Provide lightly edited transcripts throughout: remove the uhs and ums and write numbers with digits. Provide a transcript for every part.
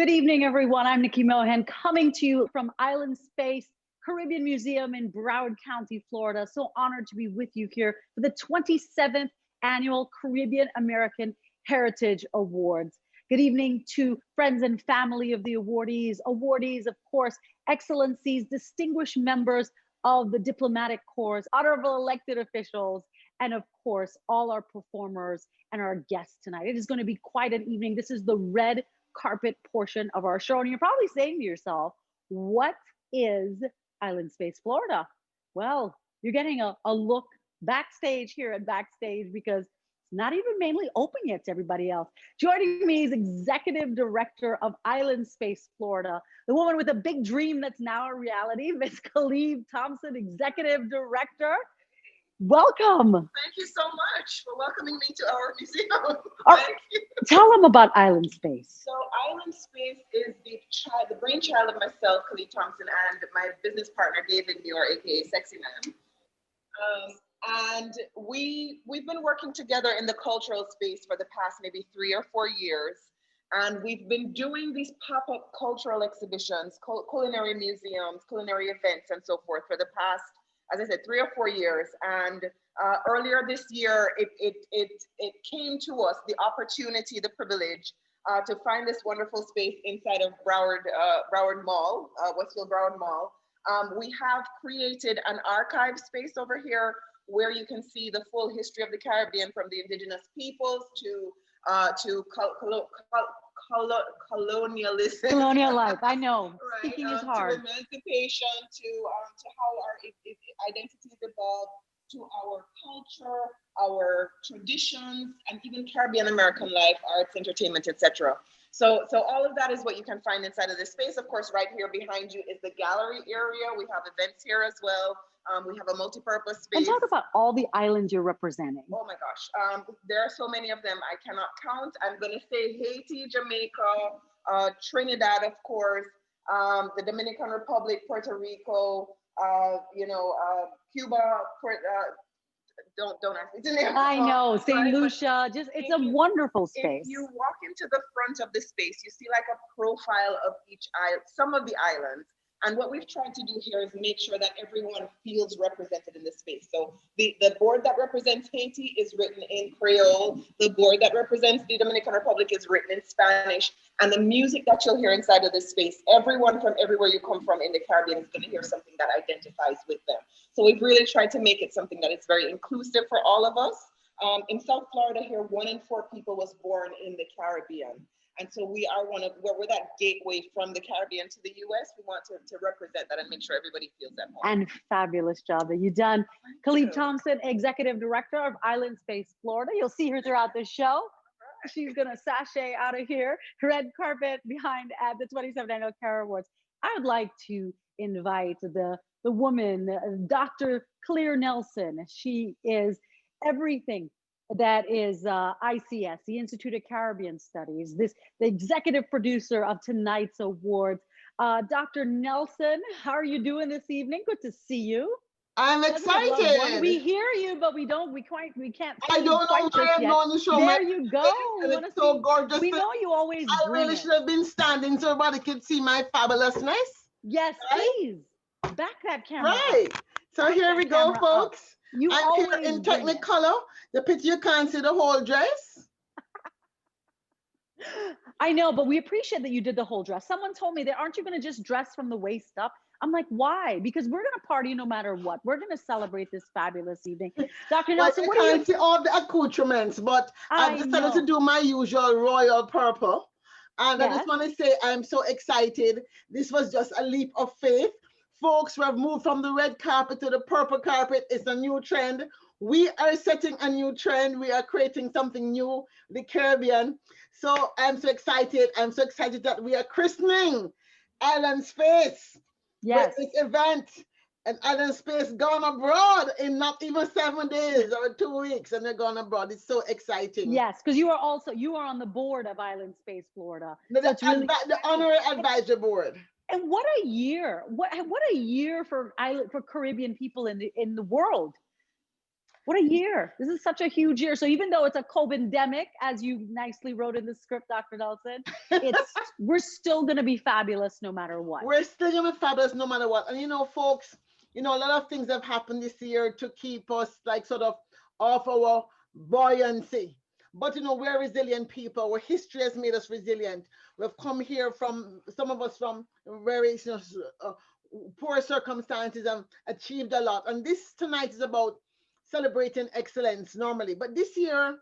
Good evening, everyone. I'm Nikki Mohan coming to you from Island Space Caribbean Museum in Broward County, Florida. So honored to be with you here for the 27th Annual Caribbean American Heritage Awards. Good evening to friends and family of the awardees, of course, excellencies, distinguished members of the diplomatic corps, honorable elected officials, and of course, all our performers and our guests tonight. It is going to be quite an evening. This is the red carpet portion of our show. And you're probably saying to yourself, what is Island Space Florida? Well, you're getting a look backstage here at Backstage because it's not even mainly open yet to everybody else. Joining me is Executive Director of Island Space Florida, the woman with a big dream that's now a reality, Ms. Khalid Thompson, Executive Director. Welcome. Thank you so much for welcoming me to our museum. Thank you. Tell them about Island Space. So Island Space is the brainchild of myself, Khalid Thompson, and my business partner, David Muir, aka Sexy Man. And we've been working together in the cultural space for the past maybe 3 or 4 years. And we've been doing these pop-up cultural exhibitions, culinary museums, culinary events, and so forth for the past, as I said, 3 or 4 years. And earlier this year, it came to us, the opportunity, the privilege to find this wonderful space inside of Broward Mall, Westfield Broward Mall. We have created an archive space over here where you can see the full history of the Caribbean, from the indigenous peoples to colonialism. Colonial life, I know. Right. Speaking is hard. To emancipation, to how our identities evolved, to our culture, our traditions, and even Caribbean American life, arts, entertainment, etc. So all of that is what you can find inside of this space. Of course, right here behind you is the gallery area. We have events here as well. We have a multi-purpose space. And talk about all the islands you're representing. Oh my gosh, there are so many of them I cannot count. I'm gonna say Haiti, Jamaica, Trinidad, of course, the Dominican Republic, Puerto Rico, Cuba, don't ask me. I know, St. Lucia, it's a wonderful space. If you walk into the front of the space, you see like a profile of each island, some of the islands. And what we've tried to do here is make sure that everyone feels represented in the space. So the board that represents Haiti is written in Creole. The board that represents the Dominican Republic is written in Spanish. And the music that you'll hear inside of this space, everyone from everywhere you come from in the Caribbean is going to hear something that identifies with them. So we've really tried to make it something that is very inclusive for all of us. In South Florida here, 1 in 4 people was born in the Caribbean. And so we're that gateway from the Caribbean to the US. We want to represent that and make sure everybody feels at home. And fabulous job that you've done. Khalid Thompson, Executive Director of Island Space Florida. You'll see her throughout the show. She's gonna sashay out of here, red carpet behind at the 27th Annual CARAH Awards. I would like to invite the woman, Dr. Claire Nelson. She is everything that is ICS, the Institute of Caribbean Studies, the executive producer of tonight's awards. Dr. Nelson, how are you doing this evening? Good to see you. I'm excited. We hear you, but we can't see I don't know why I'm going to show. There you go. It's so gorgeous. We know you always I really should have been standing so everybody could see my fabulousness. Yes, please. Back that camera. Right. So here we go, folks. I'm here in Technicolor. The picture you can't see the whole dress. I know, but we appreciate that you did the whole dress. Someone told me that, aren't you going to just dress from the waist up? I'm like, why? Because we're going to party no matter what. We're going to celebrate this fabulous evening. Dr. Nelson, what can't see all the accoutrements, but I've decided to do my usual royal purple. And I just want to say I'm so excited. This was just a leap of faith. Folks, we have moved from the red carpet to the purple carpet. It's a new trend. We are setting a new trend. We are creating something new, the Caribbean. So I'm so excited. I'm so excited that we are christening Island Space with this event. And Island Space gone abroad in not even 7 days or 2 weeks, and they're gone abroad. It's so exciting. Yes, because you are on the board of Island Space Florida. The honorary advisory board. And what a year! What a year for Caribbean people in the world. What a year. This is such a huge year. So even though it's a Covidemic, as you nicely wrote in the script, Dr. Nelson, we're still going to be fabulous no matter what. We're still going to be fabulous no matter what. And, you know, folks, you know, a lot of things have happened this year to keep us like sort of off our buoyancy. But, you know, we're resilient people. Our history has made us resilient. We've come here from, some of us from very poor circumstances and achieved a lot. And this tonight is about celebrating excellence normally. But this year,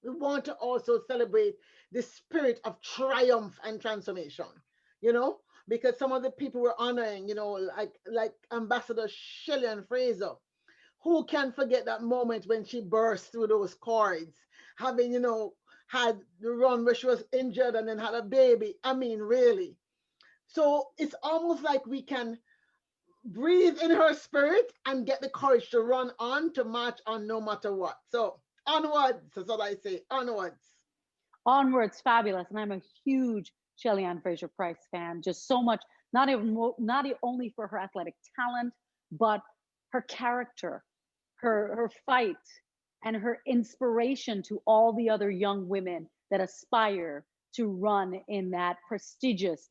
we want to also celebrate the spirit of triumph and transformation, you know, because some of the people we're honoring, you know, like Ambassador Shelly and Fraser, who can forget that moment when she burst through those cords, having, you know, had the run where she was injured and then had a baby. I mean, really. So it's almost like we can breathe in her spirit and get the courage to run on, to march on no matter what. So onwards, that's what I say, onwards. Onwards, fabulous. And I'm a huge Shelly Ann Fraser-Pryce fan, just so much, not only for her athletic talent, but her character, her fight, and her inspiration to all the other young women that aspire to run in that prestigious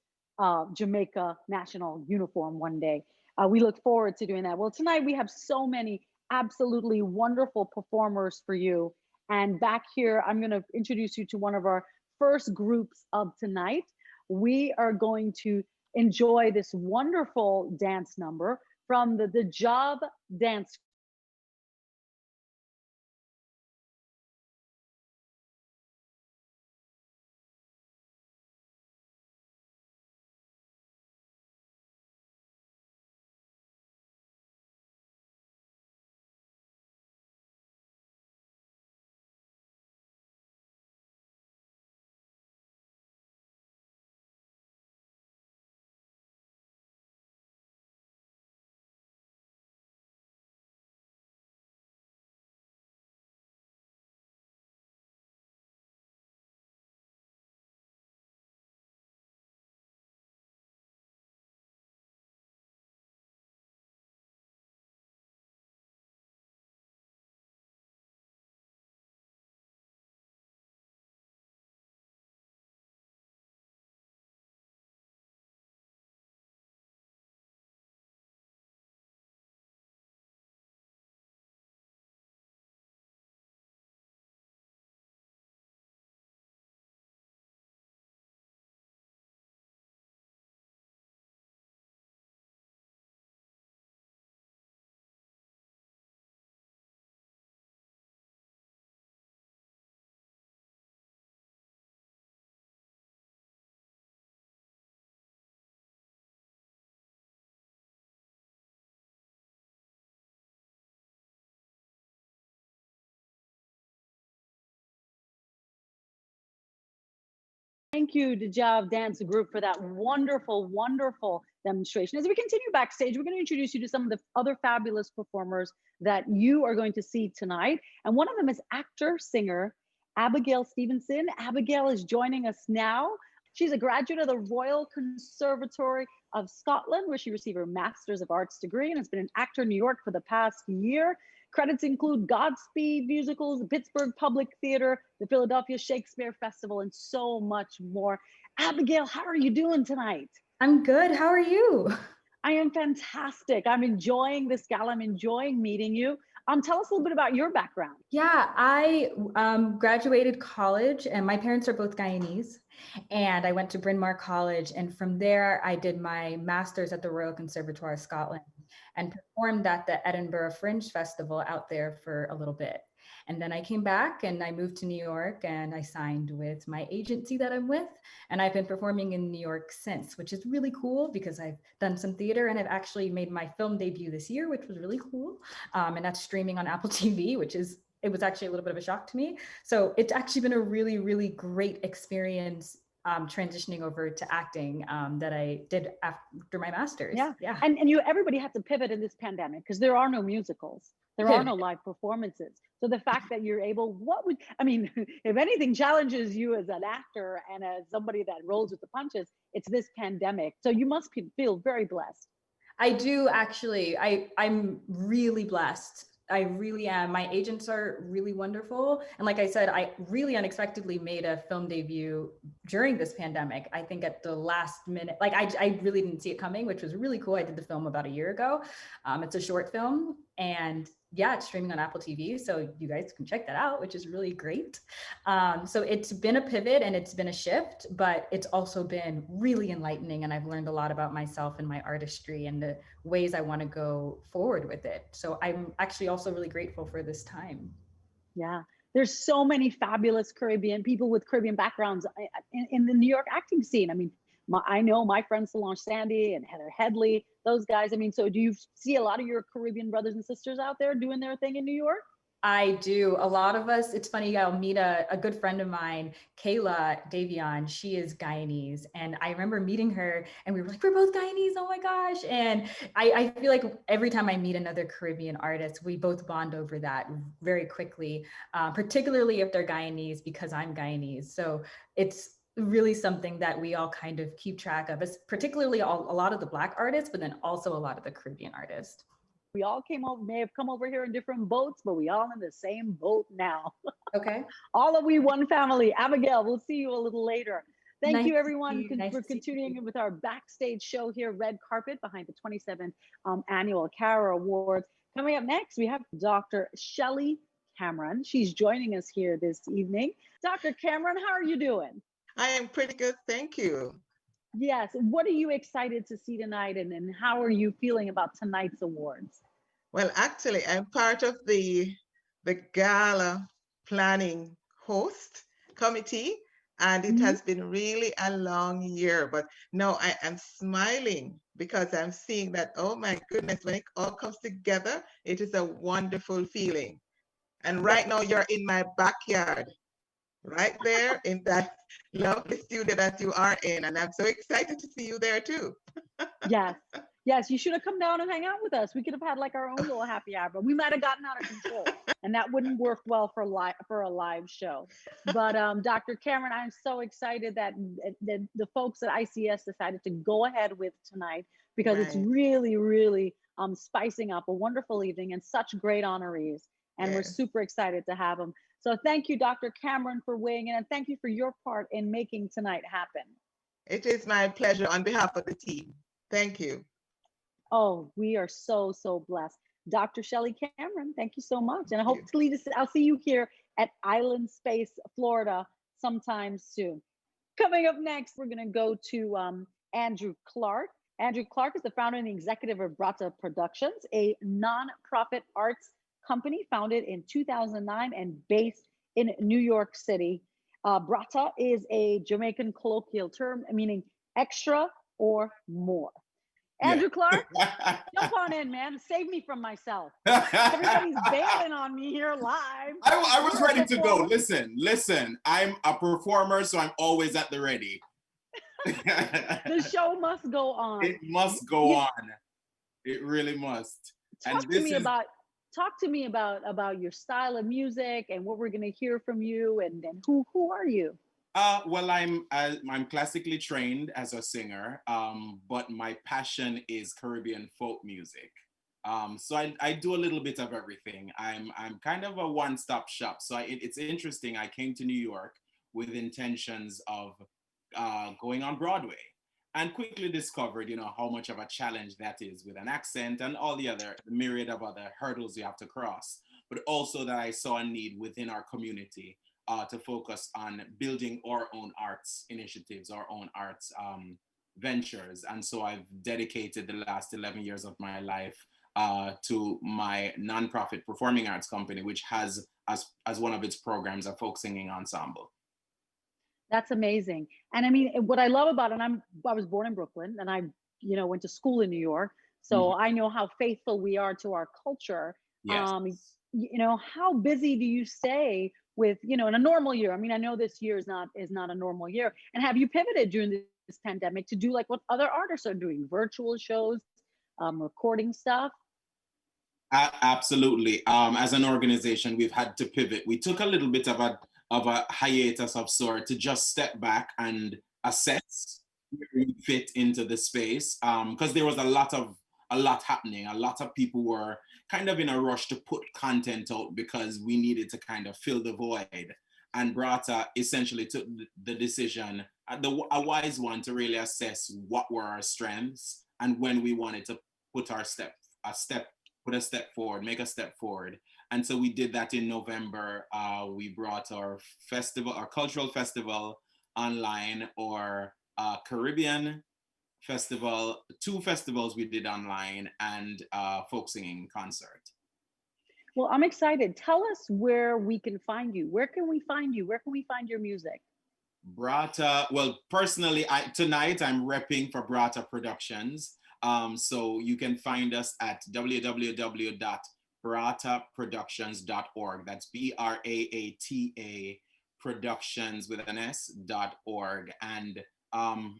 Jamaica national uniform one day. We look forward to doing that. Well, tonight we have so many absolutely wonderful performers for you. And back here, I'm going to introduce you to one of our first groups of tonight. We are going to enjoy this wonderful dance number from the Job Dance. Thank you to Job Dance Group for that wonderful, wonderful demonstration. As we continue backstage, we're going to introduce you to some of the other fabulous performers that you are going to see tonight. And one of them is actor, singer, Abigail Stevenson. Abigail is joining us now. She's a graduate of the Royal Conservatory of Scotland, where she received her Master's of Arts degree and has been an actor in New York for the past year. Credits include Godspeed musicals, the Pittsburgh Public Theater, the Philadelphia Shakespeare Festival, and so much more. Abigail, how are you doing tonight? I'm good. How are you? I am fantastic. I'm enjoying this gala. I'm enjoying meeting you. Tell us a little bit about your background. Yeah, I graduated college, and my parents are both Guyanese, and I went to Bryn Mawr College, and from there I did my master's at the Royal Conservatory of Scotland and performed at the Edinburgh Fringe Festival out there for a little bit. And then I came back and I moved to New York and I signed with my agency that I'm with. And I've been performing in New York since, which is really cool because I've done some theater and I've actually made my film debut this year, which was really cool. And that's streaming on Apple TV, it was actually a little bit of a shock to me. So it's actually been a really, really great experience transitioning over to acting that I did after my master's. Yeah. And everybody had to pivot in this pandemic because there are no musicals. There are no live performances. So the fact that you're able, if anything challenges you as an actor and as somebody that rolls with the punches, it's this pandemic. So you must feel very blessed. I do actually. I'm really blessed. I really am. My agents are really wonderful. And like I said, I really unexpectedly made a film debut during this pandemic. I think at the last minute, like I really didn't see it coming, which was really cool. I did the film about a year ago. It's a short film, and yeah, it's streaming on Apple TV. So you guys can check that out, which is really great. So it's been a pivot and it's been a shift, but it's also been really enlightening. And I've learned a lot about myself and my artistry and the ways I want to go forward with it. So I'm actually also really grateful for this time. Yeah, there's so many fabulous Caribbean people with Caribbean backgrounds in the New York acting scene. I mean, I know my friends Solange Sandy and Heather Headley, those guys. I mean, so do you see a lot of your Caribbean brothers and sisters out there doing their thing in New York? I do. A lot of us, it's funny, I'll meet a good friend of mine, Kayla Davion. She is Guyanese. And I remember meeting her and we were like, we're both Guyanese. Oh my gosh. And I feel like every time I meet another Caribbean artist, we both bond over that very quickly, particularly if they're Guyanese, because I'm Guyanese. So it's really something that we all kind of keep track of, particularly a lot of the Black artists, but then also a lot of the Caribbean artists. We all may have come over here in different boats, but we all in the same boat now. Okay. All of we one family. Abigail, we'll see you a little later. Thank you everyone for continuing with our backstage show here, Red Carpet, behind the 27th annual CARAH Awards. Coming up next, we have Dr. Shelly Cameron. She's joining us here this evening. Dr. Cameron, how are you doing? I am pretty good, thank you. Yes. What are you excited to see tonight, and how are you feeling about tonight's awards? Well, actually, I'm part of the gala planning host committee, and it has been really a long year. But no, I am smiling because I'm seeing that, oh my goodness, when it all comes together, it is a wonderful feeling. And right now, you're in my backyard, right there in that lovely studio that you are in. And I'm so excited to see you there too. Yes, you should have come down and hang out with us. We could have had like our own little happy hour, but we might have gotten out of control and that wouldn't work well for a live show. But Dr. Cameron, I'm so excited that the folks at ICS decided to go ahead with tonight, because it's really, really spicing up a wonderful evening and such great honorees. And we're super excited to have them. So thank you, Dr. Cameron, for weighing in, and thank you for your part in making tonight happen. It is my pleasure on behalf of the team. Thank you. Oh, we are so, so blessed. Dr. Shelly Cameron, thank you so much. And hopefully I'll see you here at Island Space, Florida sometime soon. Coming up next, we're gonna go to Andrew Clark. Andrew Clark is the founder and executive of Brata Productions, a nonprofit arts company founded in 2009 and based in New York City. Brata is a Jamaican colloquial term meaning extra or more. Andrew Clark, jump on in, man. Save me from myself. Everybody's bailing on me here live. I was ready to go. Listen, I'm a performer, so I'm always at the ready. The show must go on. It must go on. It really must. Talk to me about your style of music and what we're going to hear from you, and who are you? Well, I'm classically trained as a singer, but my passion is Caribbean folk music. So I do a little bit of everything. I'm kind of a one-stop shop. So it's interesting. I came to New York with intentions of going on Broadway, and quickly discovered, how much of a challenge that is with an accent and all the myriad of other hurdles you have to cross. But also that I saw a need within our community to focus on building our own arts initiatives, our own arts ventures. And so I've dedicated the last 11 years of my life to my nonprofit performing arts company, which has as one of its programs a folk singing ensemble. That's amazing. And I mean, what I love about it, I was born in Brooklyn, and I went to school in New York. So I know how faithful we are to our culture. Yes. How busy do you stay with, in a normal year? I mean, I know this year is not a normal year. And have you pivoted during this pandemic to do like what other artists are doing, virtual shows, recording stuff? Absolutely. As an organization, we've had to pivot. We took a little bit of a hiatus of sort to just step back and assess where we fit into the space, because there was a lot happening. A lot of people were kind of in a rush to put content out because we needed to kind of fill the void. And BRATA essentially took the decision, a wise one, to really assess what were our strengths and when we wanted to put a step forward, make a step forward. And so we did that in November. We brought our festival, our cultural festival online, or Caribbean festival, 2 festivals we did online, and folk singing concert. Well, I'm excited. Tell us where we can find you. Where can we find you? Where can we find your music? BRATA, well, personally, tonight I'm repping for BRATA Productions. So you can find us at www.brataproductions.org. That's BRAATA Productions with an S.org. And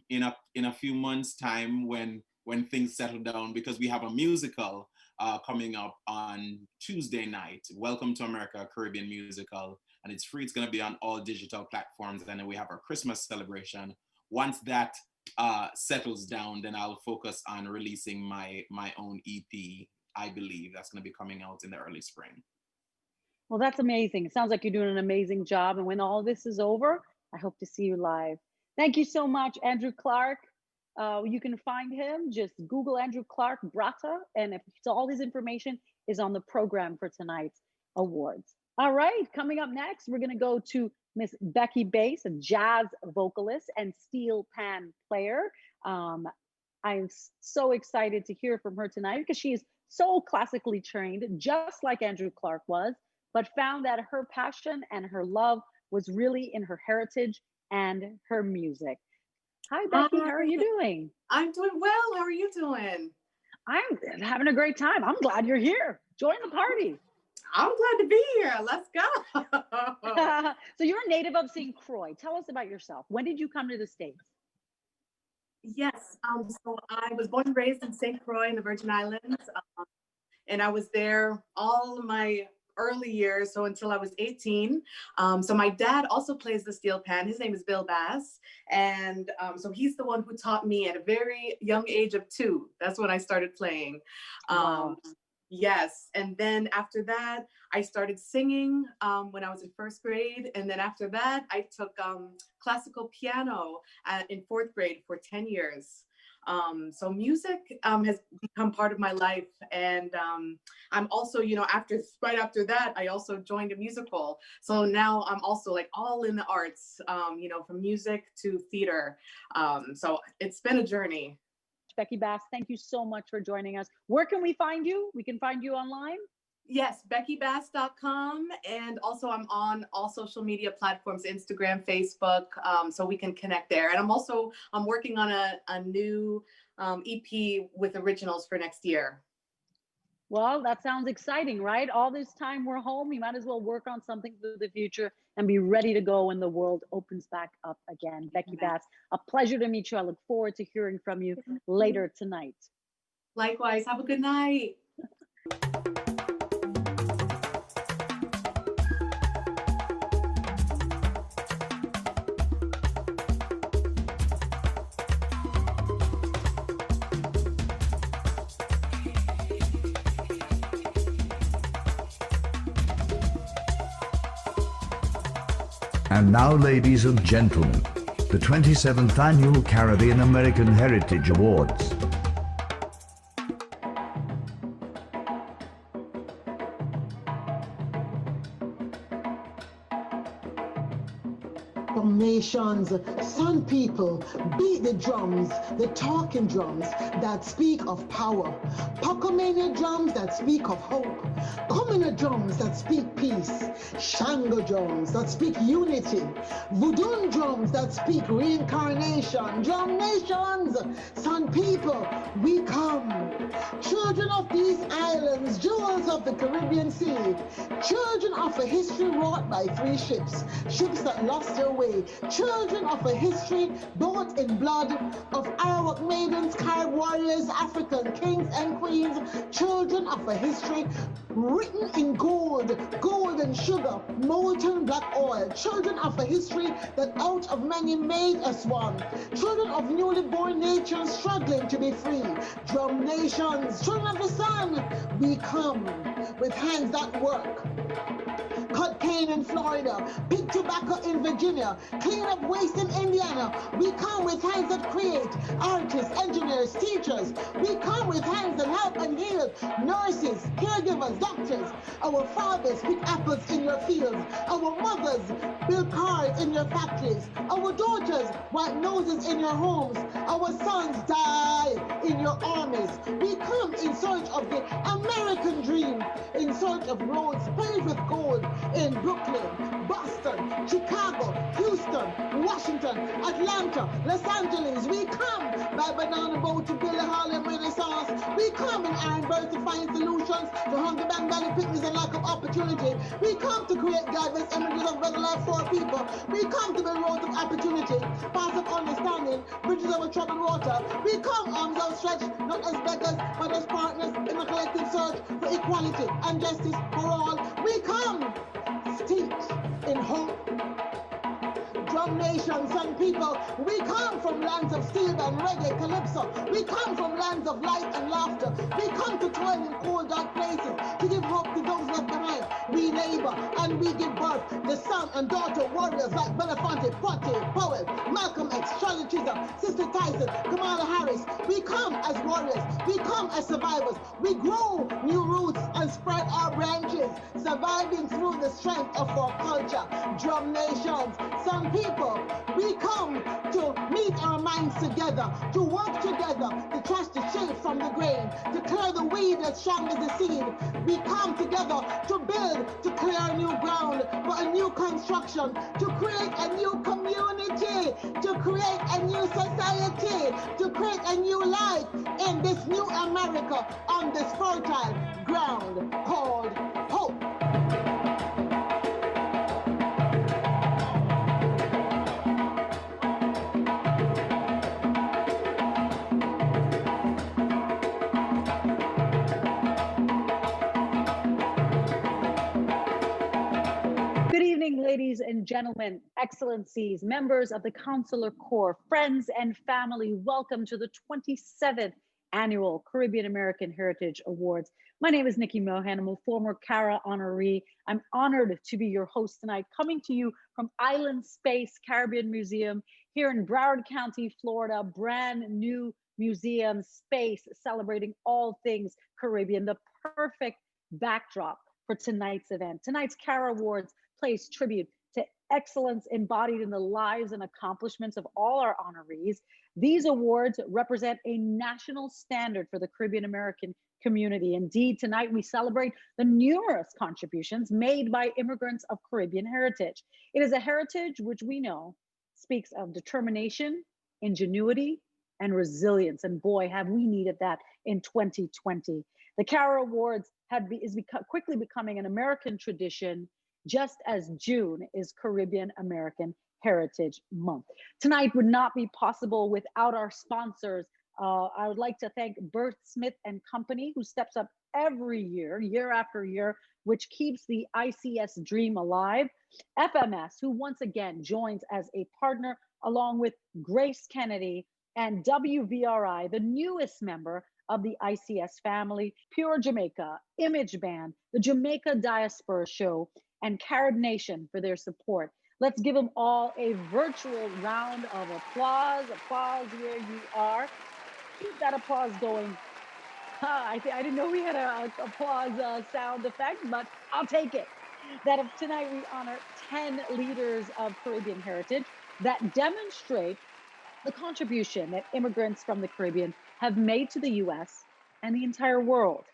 in a few months' time, when things settle down, because we have a musical coming up on Tuesday night, Welcome to America, a Caribbean musical, and it's free. It's going to be on all digital platforms. And then we have our Christmas celebration. Once that settles down, then I'll focus on releasing my own EP. I believe that's going to be coming out in the early spring. Well, that's amazing. It sounds like you're doing an amazing job. And when all this is over, I hope to see you live. Thank you so much, Andrew Clark. You can find him, just Google Andrew Clark BRATA, and all his information is on the program for tonight's awards. All right, coming up next, we're gonna go to Miss Becky Bass, a jazz vocalist and steel pan player. I'm so excited to hear from her tonight because she is so classically trained, just like Andrew Clark was, but found that her passion and her love was really in her heritage and her music. Hi, Becky. How are you doing? I'm doing well. How are you doing? I'm having a great time. I'm glad you're here. Join the party. I'm glad to be here. Let's go. So you're a native of St. Croix. Tell us about yourself. When did you come to the States? Yes. So I was born and raised in St. Croix in the Virgin Islands. And I was there all my early years, so until I was 18. So my dad also plays the steel pan. His name is Bill Bass. And so he's the one who taught me at a very young age of 2. That's when I started playing. Wow. Yes. And then after that, I started singing when I was in 1st grade. And then after that, I took classical piano in 4th grade for 10 years. So music has become part of my life. And I'm also, right after that, I also joined a musical. So now I'm also like all in the arts, from music to theater. So it's been a journey. Becky Bass, thank you so much for joining us. Where can we find you? We can find you online? Yes, BeckyBass.com. And also I'm on all social media platforms, Instagram, Facebook, so we can connect there. And I'm working on a new EP with originals for next year. Well, that sounds exciting, right? All this time we're home, you might as well work on something for the future and be ready to go when the world opens back up again. Becky Bass, a pleasure to meet you. I look forward to hearing from you later tonight. Likewise, have a good night. And now, ladies and gentlemen, the 27th Annual Caribbean American Heritage Awards. Nations, sun people, beat the drums, the talking drums that speak of power, Pocomania drums that speak of hope, Comina drums that speak peace, Shango drums that speak unity, Voodoo drums that speak reincarnation, drum nations, sun people, we come, children of these islands, jewels of the Caribbean Sea, children of a history wrought by 3 ships, ships that lost their way away. Children of a history bought in blood of Arawak maidens, Carib warriors, African kings and queens. Children of a history written in gold, gold and sugar, molten black oil. Children of a history that out of many made us one. Children of newly born nations struggling to be free. Drum nations, children of the sun, we come with hands that work. Cut cane in Florida, pick tobacco in Virginia, clean up waste in Indiana. We come with hands that create, artists, engineers, teachers. We come with hands that help and heal, nurses, caregivers, doctors. Our fathers pick apples in your fields. Our mothers build cars in your factories. Our daughters wipe noses in your homes. Our sons die in your armies. We come in search of the American dream, in search of roads paved with gold, in Brooklyn, Boston, Chicago, Houston, Washington, Atlanta, Los Angeles. We come by banana boat to build a Harlem Renaissance. We come in Ironburg to find solutions to hunger, bang, valley picnics, and lack of opportunity. We come to create diverse images of better life for people. We come to build roads of opportunity, paths of understanding, bridges over troubled water. We come arms outstretched, not as beggars, but as partners in a collective search for equality and justice for all. We come steeped in hope. Drum nation, some people, we come from lands of steel and reggae, calypso. We come from lands of light and laughter. We come to toil in cold, dark places, to give hope to those left behind. We labor and we give birth to son and daughter warriors like Belafonte, Poitier, Powell, Malcolm X, Charlie Chisholm, Sister Tyson, Kamala Harris. We come as warriors. We come as survivors. We grow new roots and spread our branches, surviving through the strength of our culture. Drum nations, some people, we come to meet our minds together, to work together, to trash the shade from the grain, to clear the weed as strong as the seed. We come together to build, to clear new ground for a new construction, to create a new community, to create a new society, to create a new life in this new America on this fertile ground called hope. Ladies and gentlemen, excellencies, members of the Consular Corps, friends and family, welcome to the 27th Annual Caribbean American Heritage Awards. My name is Nikki Mohan. I'm a former CARAH honoree. I'm honored to be your host tonight, coming to you from Island Space Caribbean Museum here in Broward County, Florida, brand new museum space celebrating all things Caribbean, the perfect backdrop for tonight's event. Tonight's CARAH Awards pays tribute to excellence embodied in the lives and accomplishments of all our honorees. These awards represent a national standard for the Caribbean American community. Indeed, tonight we celebrate the numerous contributions made by immigrants of Caribbean heritage. It is a heritage which we know speaks of determination, ingenuity, and resilience. And boy, have we needed that in 2020. The CARAH Awards is quickly becoming an American tradition, just as June is Caribbean American Heritage Month. Tonight would not be possible without our sponsors. I would like to thank Bert Smith and Company, who steps up every year, year after year, which keeps the ICS dream alive. FMS, who once again joins as a partner, along with Grace Kennedy, and WVRI, the newest member of the ICS family, Pure Jamaica, Image Band, the Jamaica Diaspora Show, and Carib Nation for their support. Let's give them all a virtual round of applause. Applause where you are. Keep that applause going. I didn't know we had an applause sound effect, but I'll take it. Tonight we honor 10 leaders of Caribbean heritage that demonstrate the contribution that immigrants from the Caribbean have made to the US and the entire world.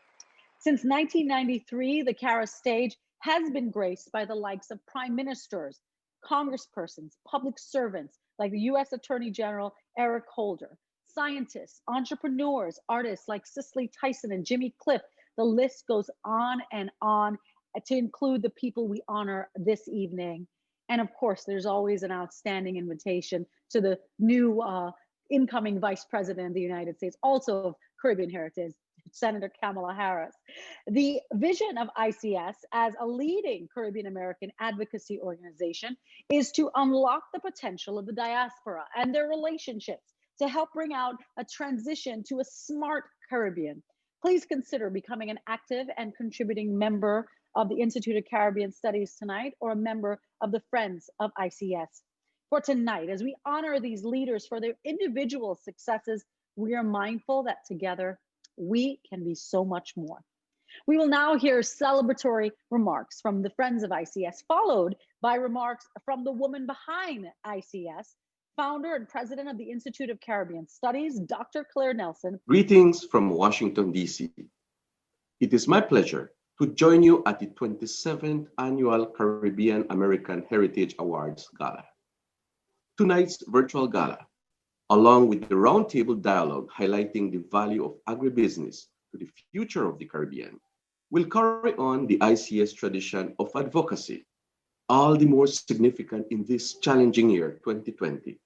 Since 1993, the CARAH stage has been graced by the likes of prime ministers, congresspersons, public servants like the US Attorney General Eric Holder, scientists, entrepreneurs, artists like Cicely Tyson and Jimmy Cliff. The list goes on and on to include the people we honor this evening. And of course, there's always an outstanding invitation to the new incoming Vice President of the United States, also of Caribbean heritage, Senator Kamala Harris. The vision of ICS as a leading Caribbean American advocacy organization is to unlock the potential of the diaspora and their relationships to help bring out a transition to a smart Caribbean. Please consider becoming an active and contributing member of the Institute of Caribbean Studies tonight, or a member of the Friends of ICS. For tonight, as we honor these leaders for their individual successes, we are mindful that together we can be so much more. We will now hear celebratory remarks from the Friends of ICS, followed by remarks from the woman behind ICS, founder and president of the Institute of Caribbean Studies, Dr. Claire Nelson. Greetings from Washington, D.C. It is my pleasure to join you at the 27th Annual Caribbean American Heritage Awards Gala. Tonight's virtual gala, along with the roundtable dialogue highlighting the value of agribusiness to the future of the Caribbean, will carry on the ICS tradition of advocacy, all the more significant in this challenging year, 2020,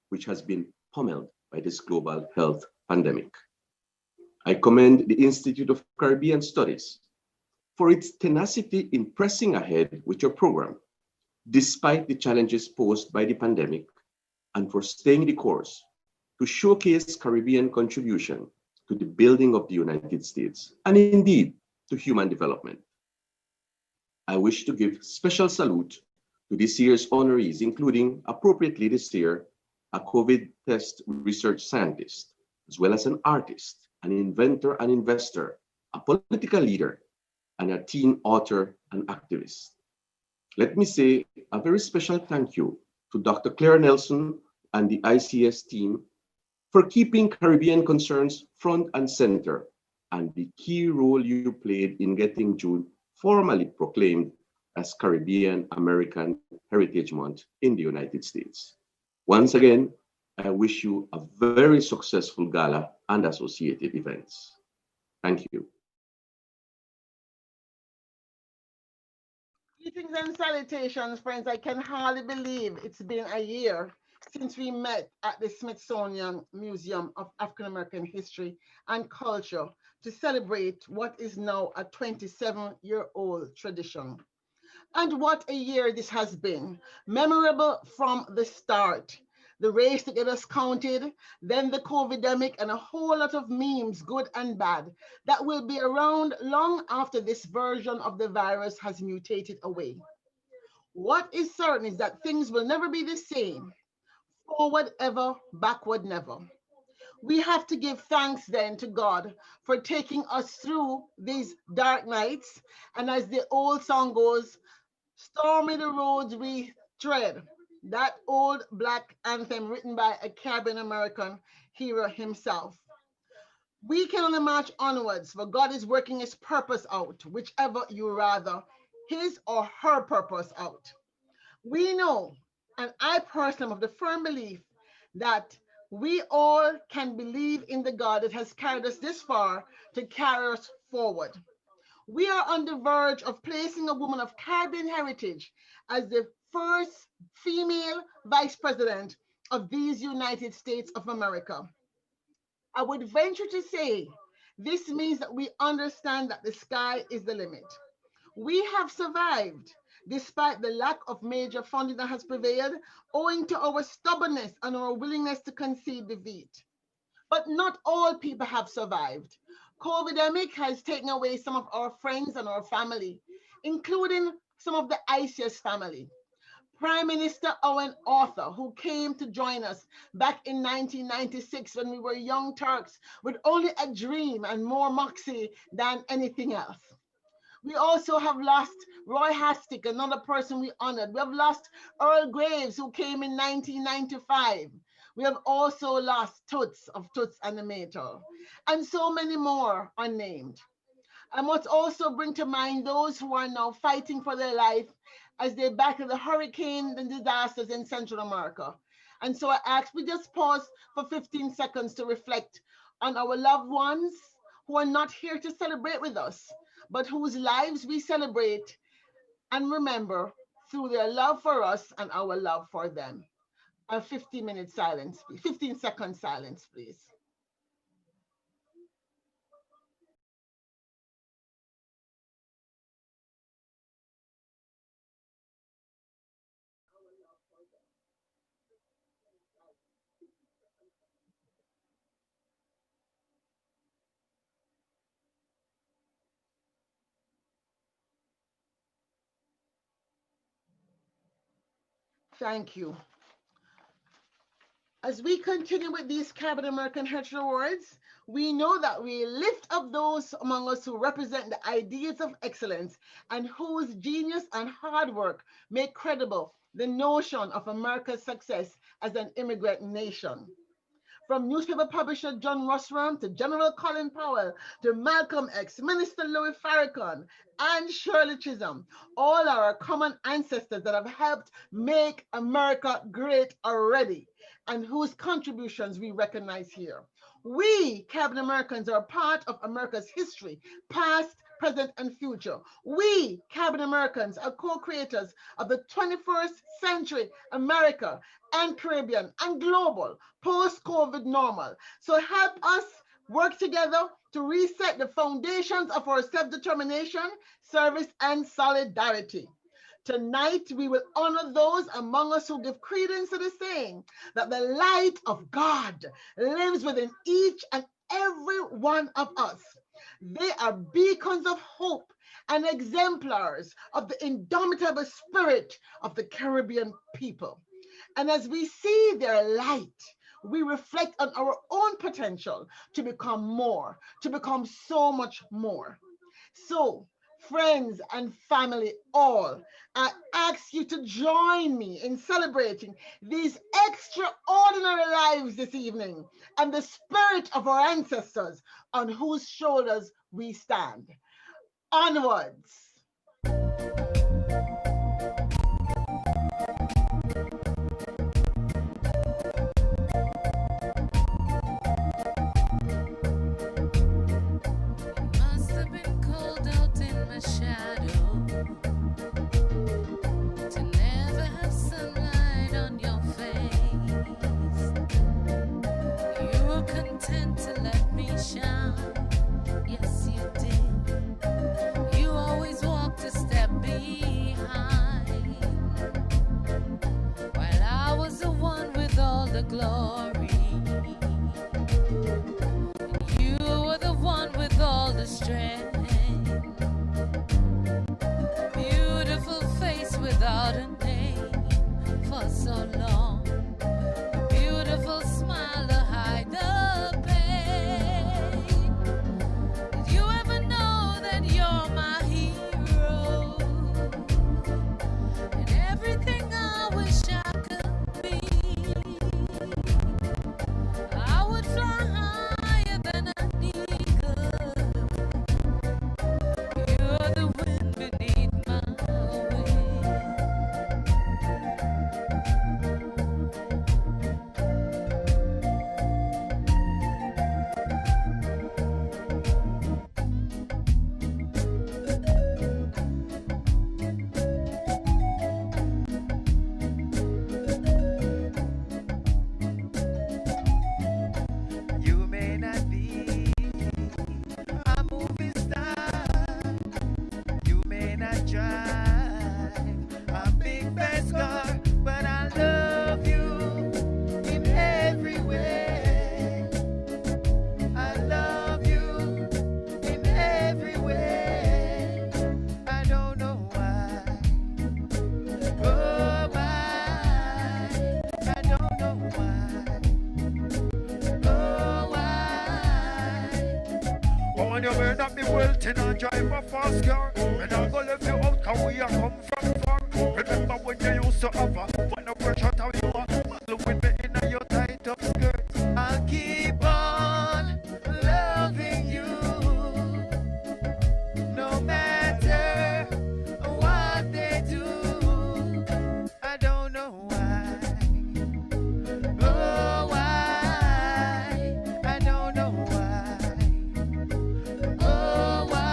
which has been pummeled by this global health pandemic. I commend the Institute of Caribbean Studies for its tenacity in pressing ahead with your program, despite the challenges posed by the pandemic, and for staying the course to showcase Caribbean contribution to the building of the United States, and indeed to human development. I wish to give special salute to this year's honorees, including appropriately this year, a COVID test research scientist, as well as an artist, an inventor and investor, a political leader, and a teen author and activist. Let me say a very special thank you to Dr. Claire Nelson and the ICS team for keeping Caribbean concerns front and center, and the key role you played in getting June formally proclaimed as Caribbean American Heritage Month in the United States. Once again, I wish you a very successful gala and associated events. Thank you. Greetings and salutations, friends. I can hardly believe it's been a year since we met at the Smithsonian Museum of African American History and Culture to celebrate what is now a 27-year-old tradition. And what a year this has been, memorable from the start. The race to get us counted, then the Covidemic, and a whole lot of memes, good and bad, that will be around long after this version of the virus has mutated away. What is certain is that things will never be the same. Forward ever, backward never. We have to give thanks then to God for taking us through these dark nights. And as the old song goes, stormy the roads we tread. That old Black anthem written by a Caribbean American hero himself. We can only march onwards, for God is working his purpose out, whichever you rather, his or her purpose out. We know, and I personally am of the firm belief, that we all can believe in the God that has carried us this far to carry us forward. We are on the verge of placing a woman of Caribbean heritage as the first female vice president of these United States of America. I would venture to say this means that we understand that the sky is the limit. We have survived despite the lack of major funding that has prevailed, owing to our stubbornness and our willingness to concede defeat. But not all people have survived. Covidemic has taken away some of our friends and our family, including some of the ICS family. Prime Minister Owen Arthur, who came to join us back in 1996 when we were young Turks with only a dream and more moxie than anything else. We also have lost Roy Hastick, another person we honored. We have lost Earl Graves, who came in 1995. We have also lost Toots of Toots Animator, and so many more unnamed. I must also bring to mind those who are now fighting for their life as they battle the hurricanes and disasters in Central America. And so I ask we just pause for 15 seconds to reflect on our loved ones who are not here to celebrate with us, but whose lives we celebrate and remember through their love for us and our love for them. A 15-minute silence, 15-second silence, please. Thank you. As we continue with these Caribbean American Heritage Awards, we know that we lift up those among us who represent the ideas of excellence and whose genius and hard work make credible the notion of America's success as an immigrant nation. From newspaper publisher John Rosram to General Colin Powell to Malcolm X, Minister Louis Farrakhan, and Shirley Chisholm, all are our common ancestors that have helped make America great already and whose contributions we recognize here. We, Caribbean Americans, are part of America's history, past, present, and future. We, Caribbean Americans, are co-creators of the 21st century America and Caribbean and global post-COVID normal. So help us work together to reset the foundations of our self-determination, service, and solidarity. Tonight, we will honor those among us who give credence to the saying that the light of God lives within each and every one of us. They are beacons of hope and exemplars of the indomitable spirit of the Caribbean people. And as we see their light, we reflect on our own potential to become more, to become so much more. So, friends and family all, I ask you to join me in celebrating these extraordinary lives this evening and the spirit of our ancestors on whose shoulders we stand. Onwards. Glory. You were the one with all the strength. Beautiful face without a name for so long. Beautiful smile to hide the pain. Did you ever know that you're my hero? And everything I wish I could be. I would fly higher than an eagle. You're the wind beneath my wings. You may not be a movie star, you may not drive a big fast car, but I love you in every way. I love you in every way. I don't know why. Oh, why? I don't know why. Oh, why? Oh, when you may not be wealthy and drive a fast car, and I'm gonna left you out, cause we are come from far. Remember when you used to have a fun of pressure, how you are, look with me in your tight up skirt. I'll keep on loving you, no matter what they do. I don't know why. Oh, why? I don't know why. Oh, why?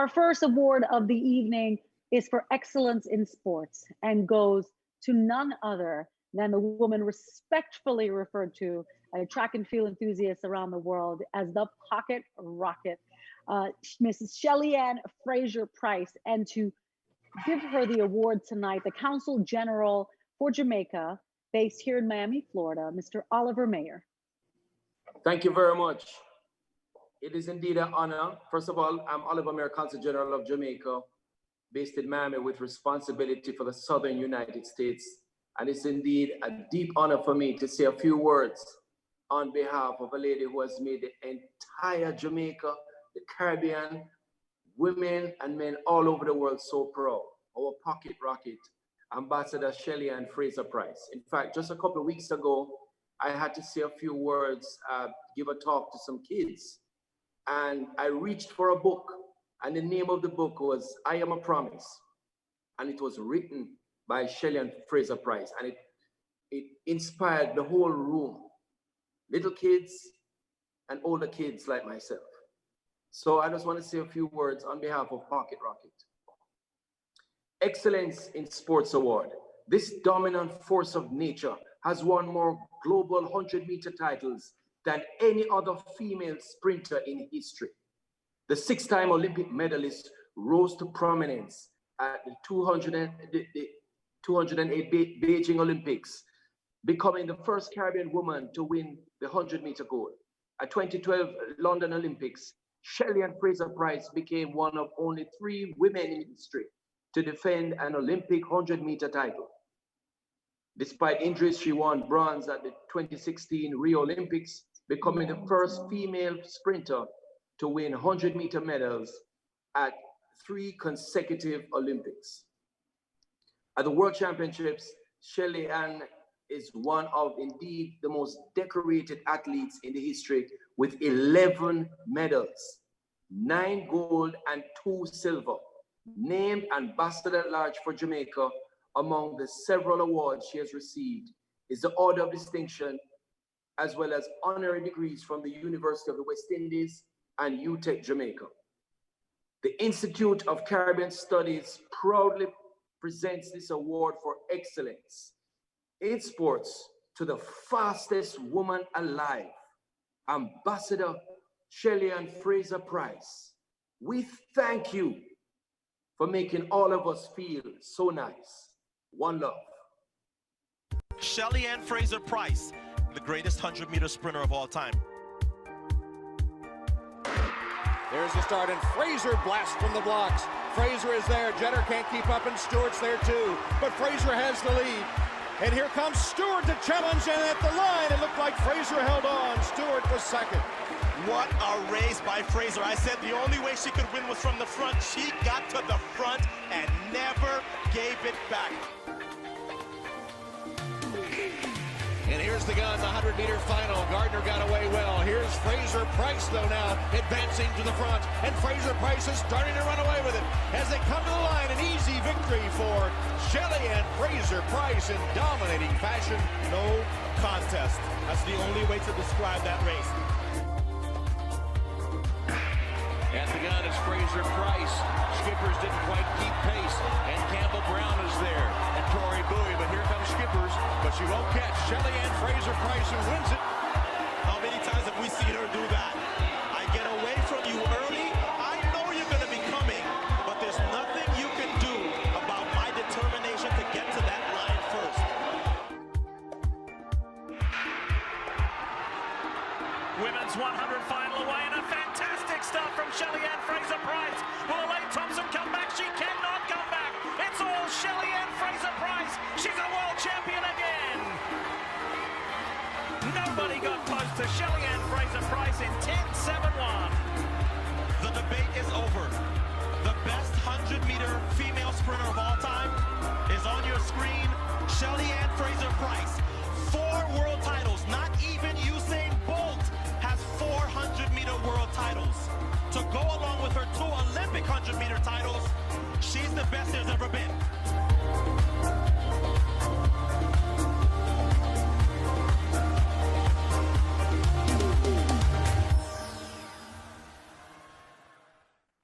Our first award of the evening is for excellence in sports and goes to none other than the woman respectfully referred to by track and field enthusiasts around the world as the pocket rocket, Mrs. Shelly Ann Fraser-Pryce. And to give her the award tonight, the Consul General for Jamaica, based here in Miami, Florida, Mr. Oliver Mayer. Thank you very much. It is indeed an honor. First of all, I'm Oliver Mayer, Consul General of Jamaica, based in Miami with responsibility for the Southern United States. And it's indeed a deep honor for me to say a few words on behalf of a lady who has made the entire Jamaica, the Caribbean, women and men all over the world so proud. Our pocket rocket, Ambassador Shelly Ann Fraser-Pryce. In fact, just a couple of weeks ago, I had to say a few words, give a talk to some kids. And I reached for a book, and the name of the book was I Am a Promise. And it was written by Shelly Ann Fraser-Pryce, and it inspired the whole room, little kids and older kids like myself. So I just want to say a few words on behalf of Pocket Rocket. Excellence in Sports Award. This dominant force of nature has won more global 100-meter titles than any other female sprinter in history. The 6-time Olympic medalist rose to prominence at the 208 Beijing Olympics, becoming the first Caribbean woman to win the 100-meter gold. At 2012 London Olympics, Shelly Ann Fraser-Pryce became one of only 3 women in history to defend an Olympic 100-meter title. Despite injuries, she won bronze at the 2016 Rio Olympics, becoming the first female sprinter to win 100-meter medals at 3 consecutive Olympics. At the World Championships, Shelly Ann is one of indeed the most decorated athletes in the history with 11 medals, 9 gold and 2 silver. Named Ambassador at Large for Jamaica, among the several awards she has received is the Order of Distinction, as well as honorary degrees from the University of the West Indies and UTech Jamaica. The Institute of Caribbean Studies proudly presents this award for excellence in sports to the fastest woman alive, Ambassador Shelly Ann Fraser-Pryce. We thank you for making all of us feel so nice. One love. Shelly Ann Fraser-Pryce, the greatest 100-meter sprinter of all time. There's the start, and Fraser blasts from the blocks. Fraser is there. Jenner can't keep up, and Stewart's there too. But Fraser has the lead. And here comes Stewart to challenge, and at the line, it looked like Fraser held on. Stewart was second. What a race by Fraser. I said the only way she could win was from the front. She got to the front and never gave it back. And here's the gun, the 100-meter final. Gardner got away well. Here's Fraser-Pryce, though, now advancing to the front. And Fraser-Pryce is starting to run away with it. As they come to the line, an easy victory for Shelly Ann Fraser-Pryce in dominating fashion. No contest. That's the only way to describe that race. At the gun is Fraser-Pryce. Skippers didn't quite keep pace. And Campbell Brown is there. And Tori Bowie, but here comes Skippers. But she won't catch Shelly Ann Fraser-Pryce, who wins it. How many times have we seen her do that? I get away from you early. I know you're going to be coming. But there's nothing you can do about my determination to get to that line first. Women's 100 final away, and a fantastic start from Shelly Ann Fraser-Pryce. Will Elaine Thompson come back? She cannot come back. It's all Shelly Ann Fraser-Pryce. She's a world champion again. Nobody got close to Shelly Ann Fraser-Pryce in 10.71. The debate is over. The best 100-meter female sprinter of all time is on your screen, Shelly Ann Fraser-Pryce. 4 world titles, not even Usain Bolt has 400-meter world titles. To go along with her 2 Olympic 100-meter titles, she's the best there's ever been.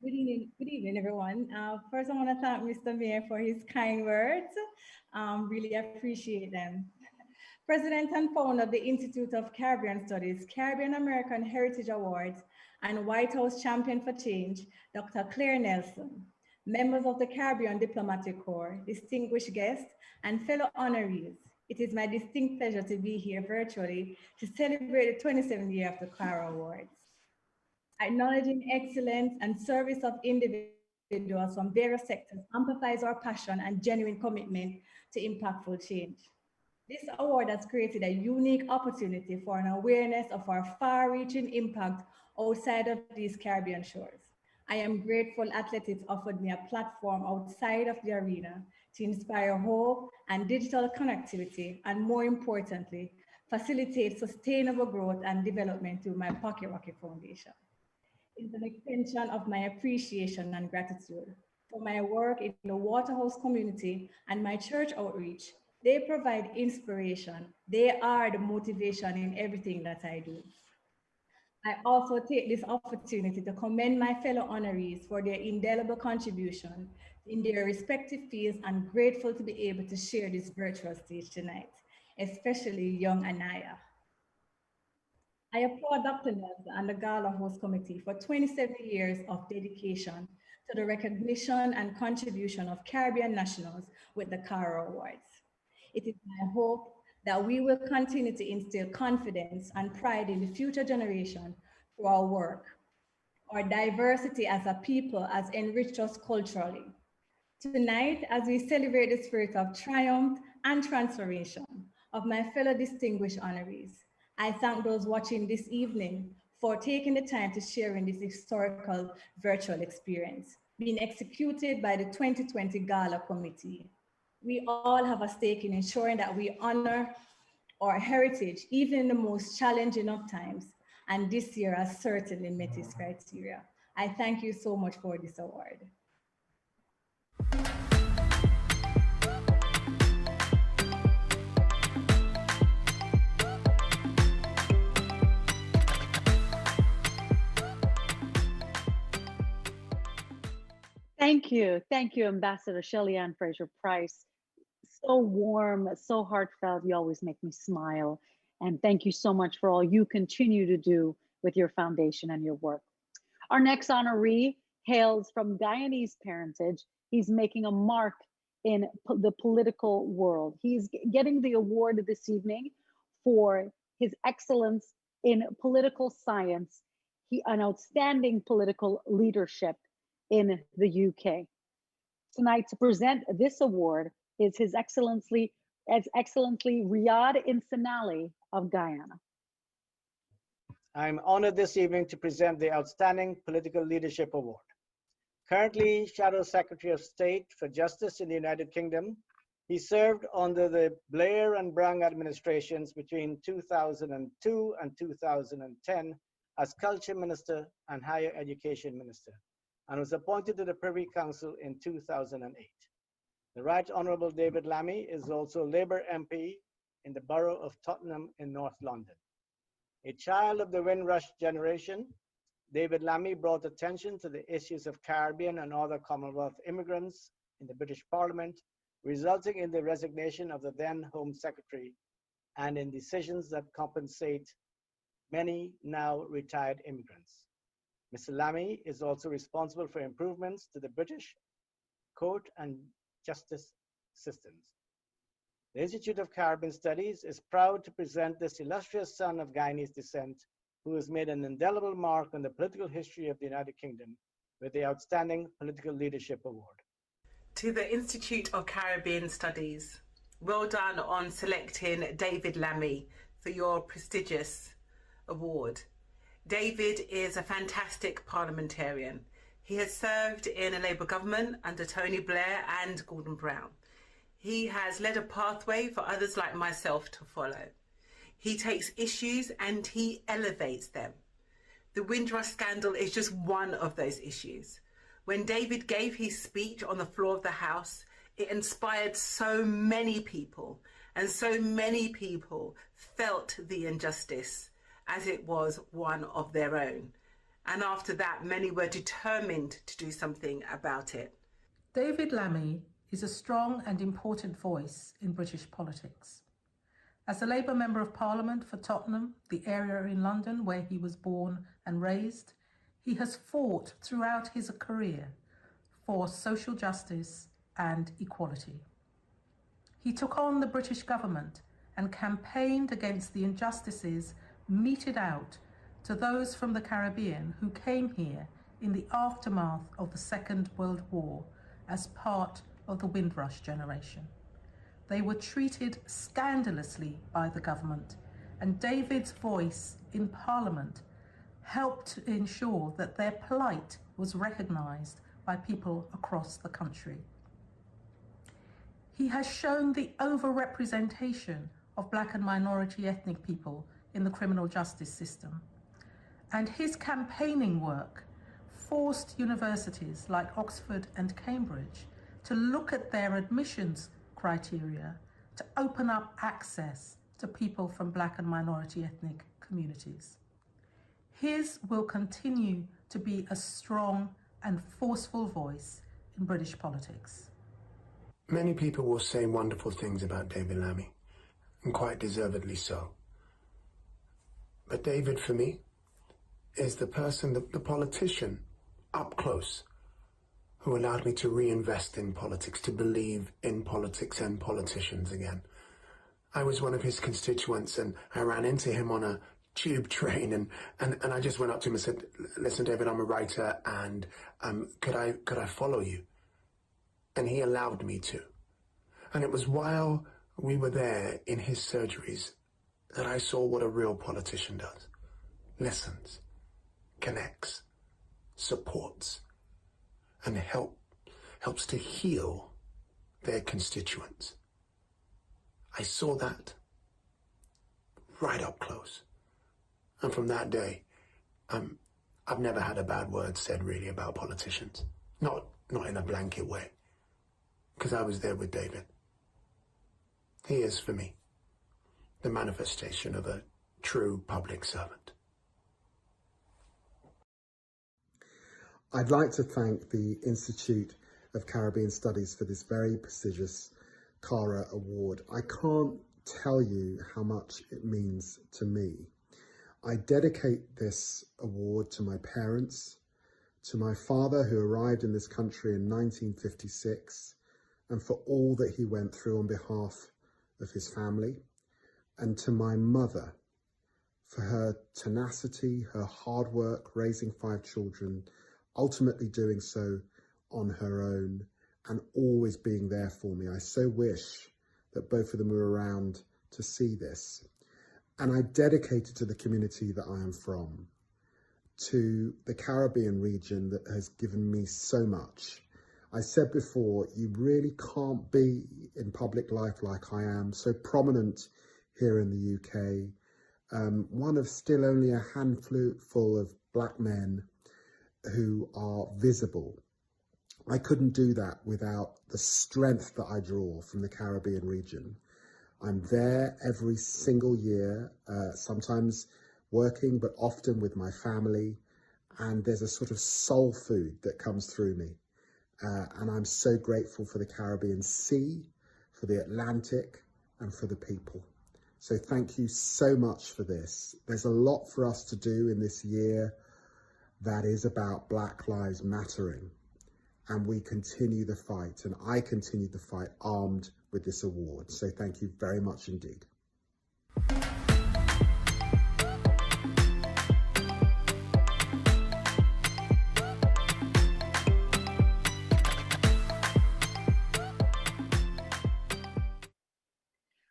Good evening, evening, everyone. First, I want to thank Mr. Mayor for his kind words. Really appreciate them. President and founder of the Institute of Caribbean Studies, Caribbean American Heritage Awards, and White House Champion for Change, Dr. Claire Nelson, members of the Caribbean Diplomatic Corps, distinguished guests, and fellow honorees. It is my distinct pleasure to be here virtually to celebrate the 27th year of the CARAH Awards. Acknowledging excellence and service of individuals from various sectors amplifies our passion and genuine commitment to impactful change. This award has created a unique opportunity for an awareness of our far-reaching impact outside of these Caribbean shores. I am grateful athletics offered me a platform outside of the arena to inspire hope and digital connectivity, and more importantly, facilitate sustainable growth and development through my Pocket Rocket Foundation. It's an extension of my appreciation and gratitude for my work in the Waterhouse community and my church outreach. They provide inspiration. They are the motivation in everything that I do. I also take this opportunity to commend my fellow honorees for their indelible contribution in their respective fields, and grateful to be able to share this virtual stage tonight, especially young Anaya. I applaud Dr. Nelson and the Gala Host Committee for 27 years of dedication to the recognition and contribution of Caribbean nationals with the CARAH Awards. It is my hope that we will continue to instill confidence and pride in the future generation through our work. Our diversity as a people has enriched us culturally. Tonight, as we celebrate the spirit of triumph and transformation of my fellow distinguished honorees, I thank those watching this evening for taking the time to share in this historical virtual experience being executed by the 2020 Gala Committee. We all have a stake in ensuring that we honor our heritage, even in the most challenging of times, and this year has certainly met its criteria. I thank you so much for this award. Thank you, Ambassador Shelly Ann Fraser-Pryce. So warm, so heartfelt. You always make me smile. And thank you so much for all you continue to do with your foundation and your work. Our next honoree hails from Guyanese parentage. He's making a mark in the political world. He's getting the award this evening for his excellence in political science, an outstanding political leadership in the UK. Tonight, to present this award is His Excellency Riyadh Insanali of Guyana. I'm honored this evening to present the Outstanding Political Leadership Award. Currently Shadow Secretary of State for Justice in the United Kingdom, he served under the Blair and Brown administrations between 2002 and 2010 as Culture Minister and Higher Education Minister, and was appointed to the Privy Council in 2008. The Right Honorable David Lammy is also Labour MP in the borough of Tottenham in North London. A child of the Windrush generation, David Lammy brought attention to the issues of Caribbean and other Commonwealth immigrants in the British Parliament, resulting in the resignation of the then Home Secretary and in decisions that compensate many now retired immigrants. Mr. Lammy is also responsible for improvements to the British court and justice systems. The Institute of Caribbean Studies is proud to present this illustrious son of Guyanese descent, who has made an indelible mark on the political history of the United Kingdom with the Outstanding Political Leadership Award. To the Institute of Caribbean Studies, well done on selecting David Lammy for your prestigious award. David is a fantastic parliamentarian. He has served in a Labour government under Tony Blair and Gordon Brown. He has led a pathway for others like myself to follow. He takes issues and he elevates them. The Windrush scandal is just one of those issues. When David gave his speech on the floor of the House, it inspired so many people, and so many people felt the injustice as it was one of their own. And after that, many were determined to do something about it. David Lammy is a strong and important voice in British politics. As a Labour Member of Parliament for Tottenham, the area in London where he was born and raised, he has fought throughout his career for social justice and equality. He took on the British government and campaigned against the injustices meted out to those from the Caribbean who came here in the aftermath of the Second World War as part of the Windrush generation. They were treated scandalously by the government, and David's voice in Parliament helped ensure that their plight was recognised by people across the country. He has shown the overrepresentation of Black and minority ethnic people in the criminal justice system, and his campaigning work forced universities like Oxford and Cambridge to look at their admissions criteria to open up access to people from Black and minority ethnic communities. His will continue to be a strong and forceful voice in British politics. Many people will say wonderful things about David Lammy, and quite deservedly so. But David, for me, is the person, the politician, up close, who allowed me to reinvest in politics, to believe in politics and politicians again. I was one of his constituents, and I ran into him on a tube train, and I just went up to him and said, "Listen, David, I'm a writer, and could I follow you?" And he allowed me to. And it was while we were there in his surgeries that I saw what a real politician does. Listens, connects, supports, and helps to heal their constituents. I saw that right up close. And from that day, I've never had a bad word said really about politicians. Not in a blanket way, because I was there with David. He is, for me, the manifestation of a true public servant. I'd like to thank the Institute of Caribbean Studies for this very prestigious CARAH Award. I can't tell you how much it means to me. I dedicate this award to my parents, to my father who arrived in this country in 1956, and for all that he went through on behalf of his family, and to my mother for her tenacity, her hard work, raising 5 children, ultimately doing so on her own, and always being there for me. I so wish that both of them were around to see this. And I dedicate it to the community that I am from, to the Caribbean region that has given me so much. I said before, you really can't be in public life like I am, so prominent here in the UK, one of still only a handful of Black men who are visible. I couldn't do that without the strength that I draw from the Caribbean region. I'm there every single year, sometimes working, but often with my family. And there's a sort of soul food that comes through me. And I'm so grateful for the Caribbean Sea, for the Atlantic, and for the people. So thank you so much for this. There's a lot for us to do in this year that is about Black Lives Mattering. And we continue the fight, and I continue the fight armed with this award. So thank you very much indeed.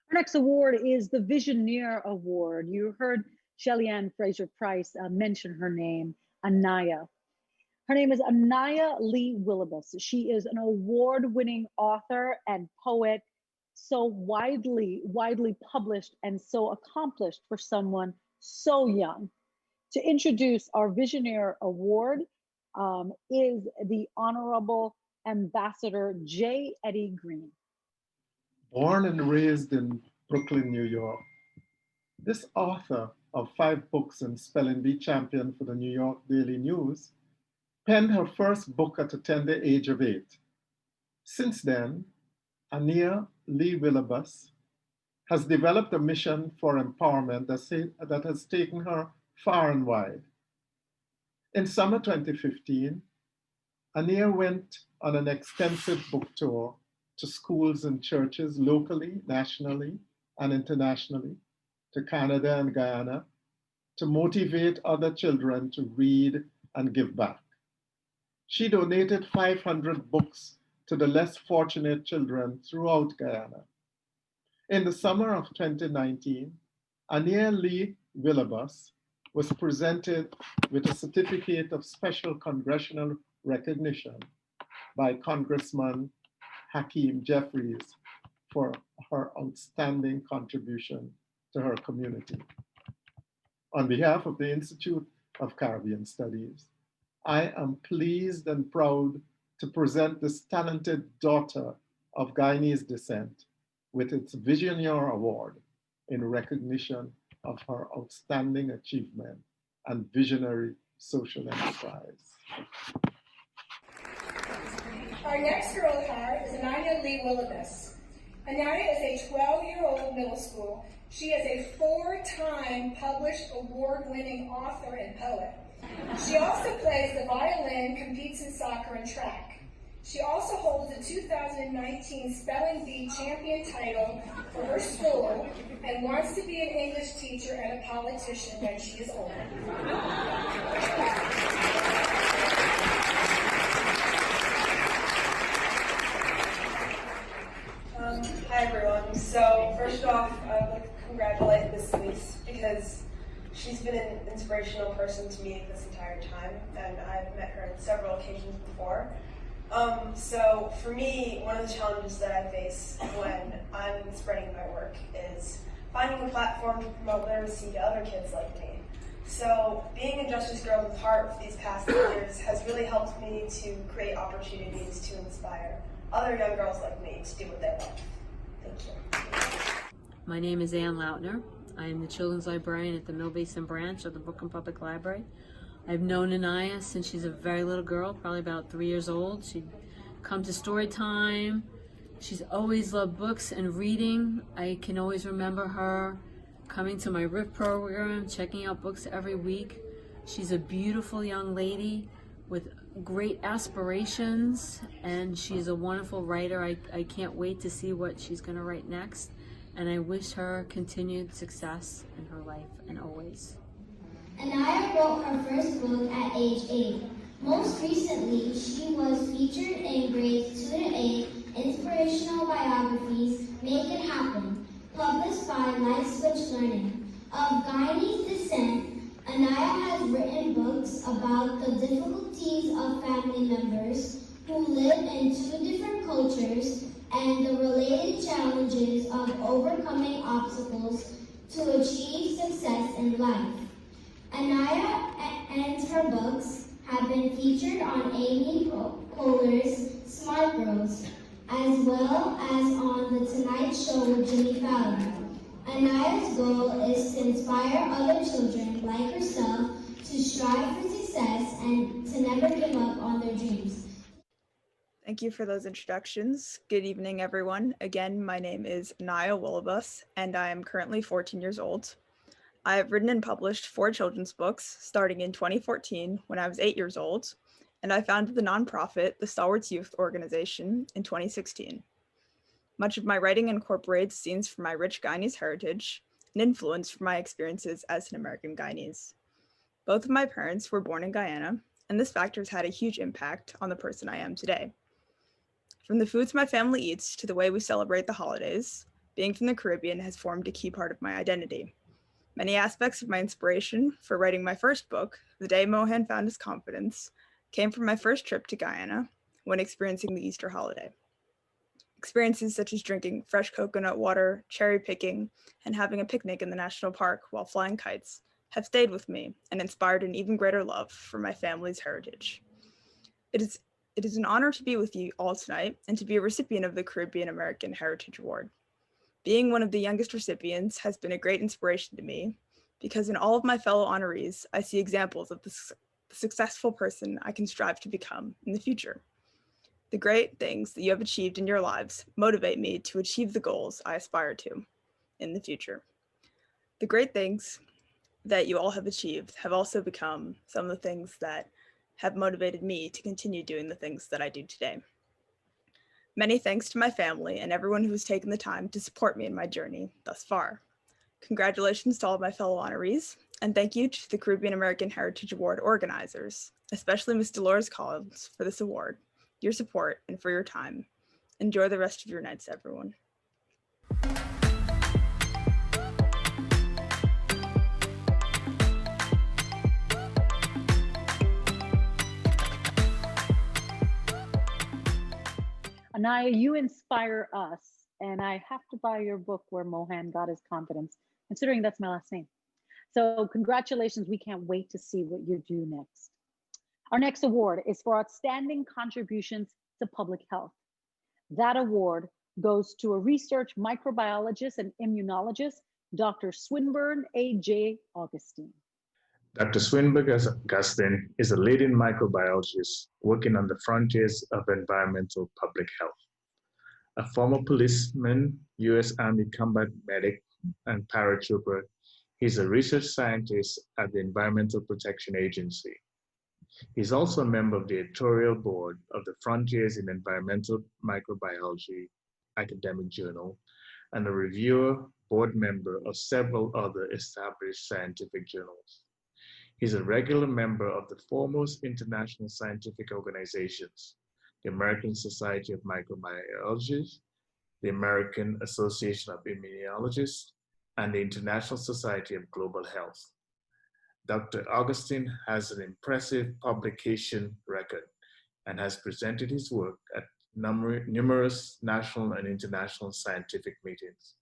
Our next award is the Visioneer Award. You heard Shelly Fraser-Pryce mention her name, Nia. Her name is Nia Willoughbus. She is an award-winning author and poet, so widely published and so accomplished for someone so young. To introduce our Visioneer Award is the Honorable Ambassador J. Eddie Green. Born and raised in Brooklyn, New York, this author of 5 books and spelling bee champion for the New York Daily News, penned her first book at the tender age of 8. Since then, Nia Willoughbus has developed a mission for empowerment that has taken her far and wide. In summer 2015, Nia went on an extensive book tour to schools and churches locally, nationally, and internationally, to Canada and Guyana, to motivate other children to read and give back. She donated 500 books to the less fortunate children throughout Guyana. In the summer of 2019, Nia Willoughbus was presented with a certificate of special congressional recognition by Congressman Hakeem Jeffries for her outstanding contribution to her community. On behalf of the Institute of Caribbean Studies, I am pleased and proud to present this talented daughter of Guyanese descent with its Visioneer Award in recognition of her outstanding achievement and visionary social enterprise. Our next girl card is Nia Willoughbus. Nia is a 12-year-old middle school. She is a 4-time published award-winning author and poet. She also plays the violin, competes in soccer and track. She also holds the 2019 Spelling Bee champion title for her school and wants to be an English teacher and a politician when she is older. Hi everyone. So first off, I'd like to congratulate Miss Elise because she's been an inspirational person to me this entire time, and I've met her on several occasions before. So for me, one of the challenges that I face when I'm spreading my work is finding a platform to promote literacy to other kids like me. So being a Justice Girl with Heart for these past years has really helped me to create opportunities to inspire other young girls like me to do what they love. Thank you. My name is Ann Lautner. I am the Children's Librarian at the Mill Basin branch of the Brooklyn Public Library. I've known Nia since she's a very little girl, probably about 3 years old. She'd come to story time. She's always loved books and reading. I can always remember her coming to my RIF program, checking out books every week. She's a beautiful young lady with great aspirations, and she's a wonderful writer. I can't wait to see what she's going to write next, and I wish her continued success in her life and always. Nia wrote her first book at age 8. Most recently, she was featured in grades 2 to 8 inspirational biographies Make It Happen, published by Life Switch Learning. Of Guyanese descent, Nia has written books about the difficulties of family members who live in 2 different cultures and the related challenges of overcoming obstacles to achieve success in life. Nia and her books have been featured on Amy Poehler's Smart Girls, as well as on The Tonight Show with Jimmy Fallon. Nia's goal is to inspire other children like herself to strive for success and to never give up on their dreams. Thank you for those introductions. Good evening, everyone. Again, my name is Nia Willoughbus, and I am currently 14 years old. I have written and published 4 children's books, starting in 2014 when I was 8 years old, and I founded the nonprofit, the Stalwarts Youth Organization, in 2016. Much of my writing incorporates scenes from my rich Guyanese heritage and influence from my experiences as an American Guyanese. Both of my parents were born in Guyana, and this factor has had a huge impact on the person I am today. From the foods my family eats to the way we celebrate the holidays, being from the Caribbean has formed a key part of my identity. Many aspects of my inspiration for writing my first book, The Day Mohan Found His Confidence, came from my first trip to Guyana when experiencing the Easter holiday. Experiences such as drinking fresh coconut water, cherry picking, and having a picnic in the national park while flying kites have stayed with me and inspired an even greater love for my family's heritage. It is an honor to be with you all tonight and to be a recipient of the Caribbean American Heritage Award. Being one of the youngest recipients has been a great inspiration to me, because in all of my fellow honorees, I see examples of the successful person I can strive to become in the future. The great things that you have achieved in your lives motivate me to achieve the goals I aspire to in the future. The great things that you all have achieved have also become some of the things that have motivated me to continue doing the things that I do today. Many thanks to my family and everyone who has taken the time to support me in my journey thus far. Congratulations to all of my fellow honorees, and thank you to the Caribbean American Heritage Award organizers, especially Ms. Dolores Collins, for this award, your support, and for your time. Enjoy the rest of your nights, everyone. Nia, you inspire us, and I have to buy your book, Where Mohan Got His Confidence, considering that's my last name. So congratulations, we can't wait to see what you do next. Our next award is for outstanding contributions to public health. That award goes to a research microbiologist and immunologist, Dr. Swinburne A.J. Augustine. Dr. Swinburne Augustine is a leading microbiologist working on the frontiers of environmental public health. A former policeman, U.S. Army combat medic, and paratrooper, he's a research scientist at the Environmental Protection Agency. He's also a member of the editorial board of the Frontiers in Environmental Microbiology academic journal and a reviewer, board member of several other established scientific journals. He's a regular member of the foremost international scientific organizations, the American Society of Microbiologists, the American Association of Immunologists, and the International Society of Global Health. Dr. Augustine has an impressive publication record and has presented his work at numerous national and international scientific meetings.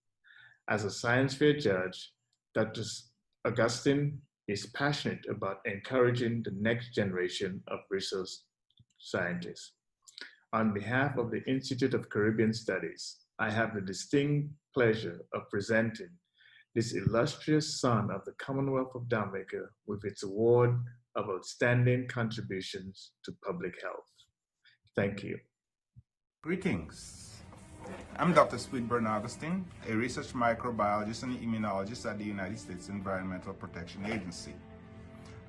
As a science fair judge, Dr. Augustine is passionate about encouraging the next generation of research scientists. On behalf of the Institute of Caribbean Studies, I have the distinct pleasure of presenting this illustrious son of the Commonwealth of Dominica with its award of outstanding contributions to public health. Thank you. Greetings. I'm Dr. Swinburne Augustine, a research microbiologist and immunologist at the United States Environmental Protection Agency.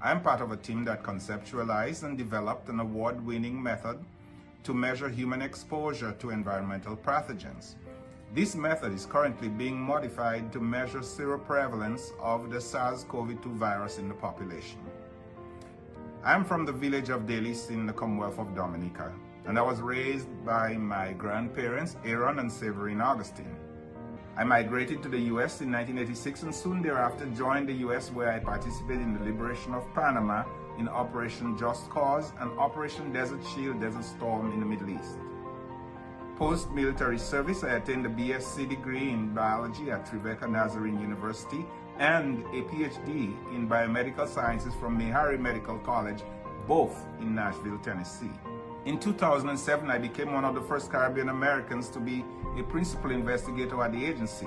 I am part of a team that conceptualized and developed an award-winning method to measure human exposure to environmental pathogens. This method is currently being modified to measure seroprevalence of the SARS-CoV-2 virus in the population. I am from the village of Delis in the Commonwealth of Dominica, and I was raised by my grandparents, Aaron and Severine Augustine. I migrated to the US in 1986 and soon thereafter joined the US, where I participated in the liberation of Panama in Operation Just Cause and Operation Desert Shield, Desert Storm in the Middle East. Post-military service, I attained a BSc degree in biology at Trevecca Nazarene University and a PhD in biomedical sciences from Meharry Medical College, both in Nashville, Tennessee. In 2007, I became one of the first Caribbean Americans to be a principal investigator at the agency.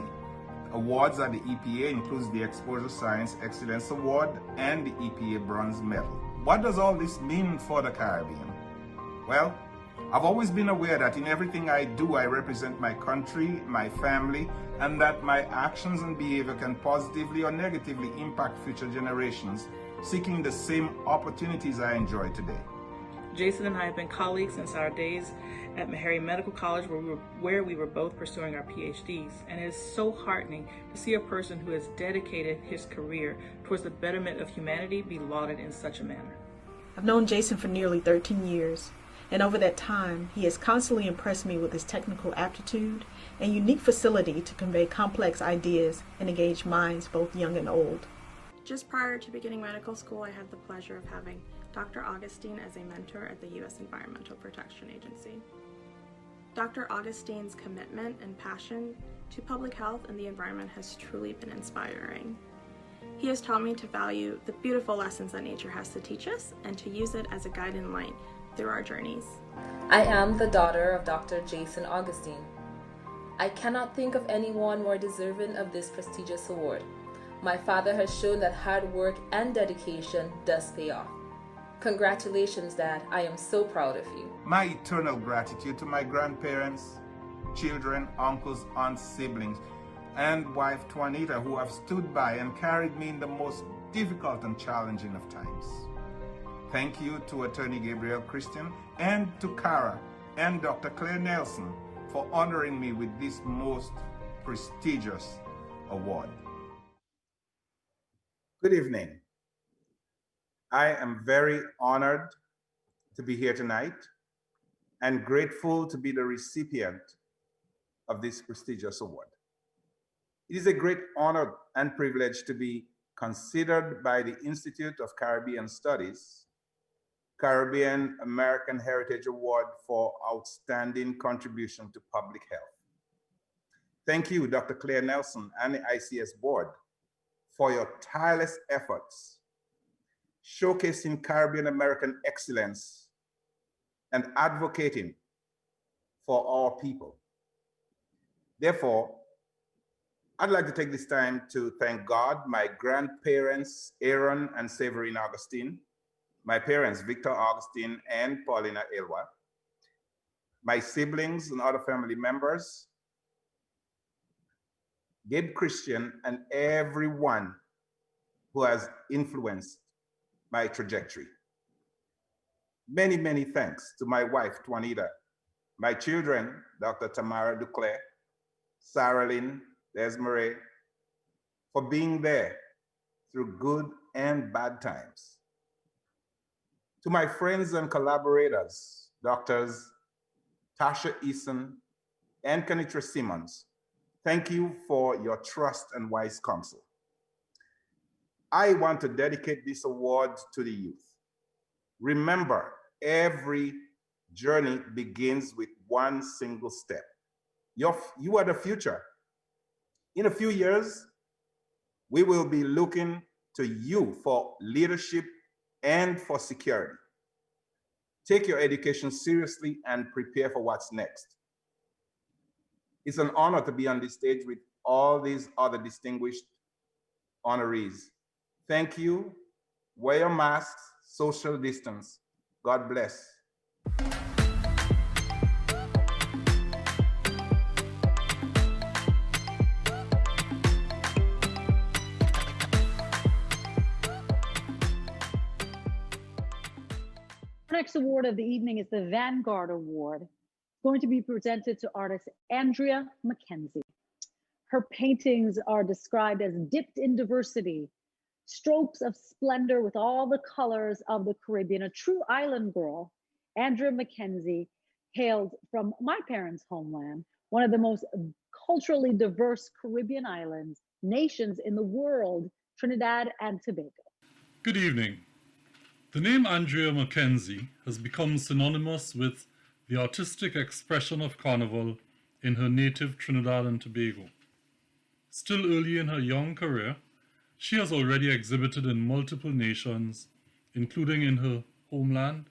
Awards at the EPA includes the Exposure Science Excellence Award and the EPA Bronze Medal. What does all this mean for the Caribbean? Well, I've always been aware that in everything I do, I represent my country, my family, and that my actions and behavior can positively or negatively impact future generations seeking the same opportunities I enjoy today. Jason and I have been colleagues since our days at Meharry Medical College, where we were both pursuing our PhDs, and it is so heartening to see a person who has dedicated his career towards the betterment of humanity be lauded in such a manner. I've known Jason for nearly 13 years, and over that time, he has constantly impressed me with his technical aptitude and unique facility to convey complex ideas and engage minds both young and old. Just prior to beginning medical school, I had the pleasure of having Dr. Augustine as a mentor at the U.S. Environmental Protection Agency. Dr. Augustine's commitment and passion to public health and the environment has truly been inspiring. He has taught me to value the beautiful lessons that nature has to teach us and to use it as a guiding light through our journeys. I am the daughter of Dr. Jason Augustine. I cannot think of anyone more deserving of this prestigious award. My father has shown that hard work and dedication does pay off. Congratulations, Dad. I am so proud of you. My eternal gratitude to my grandparents, children, uncles, aunts, siblings, and wife Juanita, who have stood by and carried me in the most difficult and challenging of times. Thank you to Attorney Gabriel Christian and to CARAH and Dr. Claire Nelson for honoring me with this most prestigious award. Good evening. I am very honored to be here tonight and grateful to be the recipient of this prestigious award. It is a great honor and privilege to be considered by the Institute of Caribbean Studies Caribbean American Heritage Award for outstanding contribution to public health. Thank you, Dr. Claire Nelson and the ICS board for your tireless efforts showcasing Caribbean American excellence and advocating for our people. Therefore, I'd like to take this time to thank God, my grandparents, Aaron and Severine Augustine, my parents, Victor Augustine and Paulina Elwa, my siblings and other family members, Gabe Christian, and everyone who has influenced my trajectory. Many, many thanks to my wife, Juanita, my children, Dr. Tamara Duclair, Sarah Lynn, Desmarais, for being there through good and bad times. To my friends and collaborators, Doctors Tasha Eason and Kenitra Simmons, thank you for your trust and wise counsel. I want to dedicate this award to the youth. Remember, every journey begins with one single step. You are the future. In a few years, we will be looking to you for leadership and for security. Take your education seriously and prepare for what's next. It's an honor to be on this stage with all these other distinguished honorees. Thank you. Wear your masks, social distance. God bless. Our next award of the evening is the Vanguard Award. It's going to be presented to artist Andrea Mckenzie. Her paintings are described as dipped in diversity, strokes of splendor with all the colors of the Caribbean. A true island girl, Andrea Mckenzie hailed from my parents' homeland, one of the most culturally diverse Caribbean islands, nations in the world, Trinidad and Tobago. Good evening. The name Andrea Mckenzie has become synonymous with the artistic expression of carnival in her native Trinidad and Tobago. Still early in her young career, she has already exhibited in multiple nations, including in her homeland,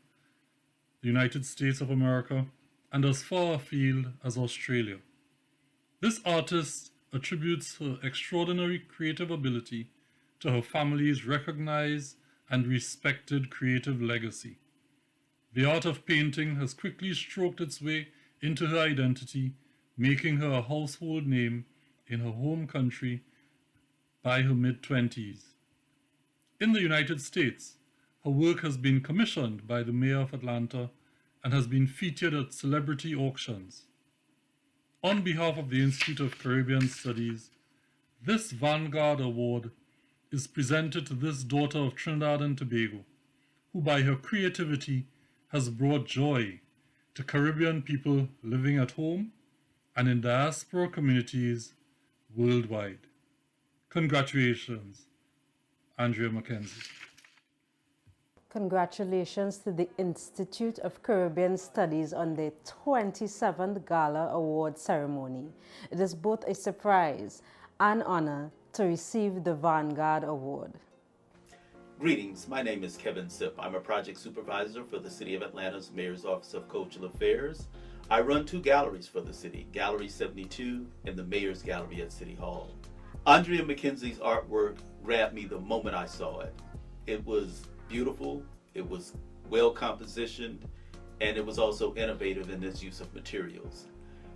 the United States of America, and as far afield as Australia. This artist attributes her extraordinary creative ability to her family's recognized and respected creative legacy. The art of painting has quickly stroked its way into her identity, making her a household name in her home country by her mid-20s. In the United States, her work has been commissioned by the Mayor of Atlanta and has been featured at celebrity auctions. On behalf of the Institute of Caribbean Studies, this Vanguard Award is presented to this daughter of Trinidad and Tobago, who by her creativity has brought joy to Caribbean people living at home and in diaspora communities worldwide. Congratulations, Andrea Mckenzie. Congratulations to the Institute of Caribbean Studies on their 27th Gala Award ceremony. It is both a surprise and honor to receive the Vanguard Award. Greetings, my name is Kevin Sipp. I'm a project supervisor for the City of Atlanta's Mayor's Office of Cultural Affairs. I run two galleries for the city, Gallery 72 and the Mayor's Gallery at City Hall. Andrea Mckenzie's artwork grabbed me the moment I saw it. It was beautiful, it was well compositioned, and it was also innovative in its use of materials.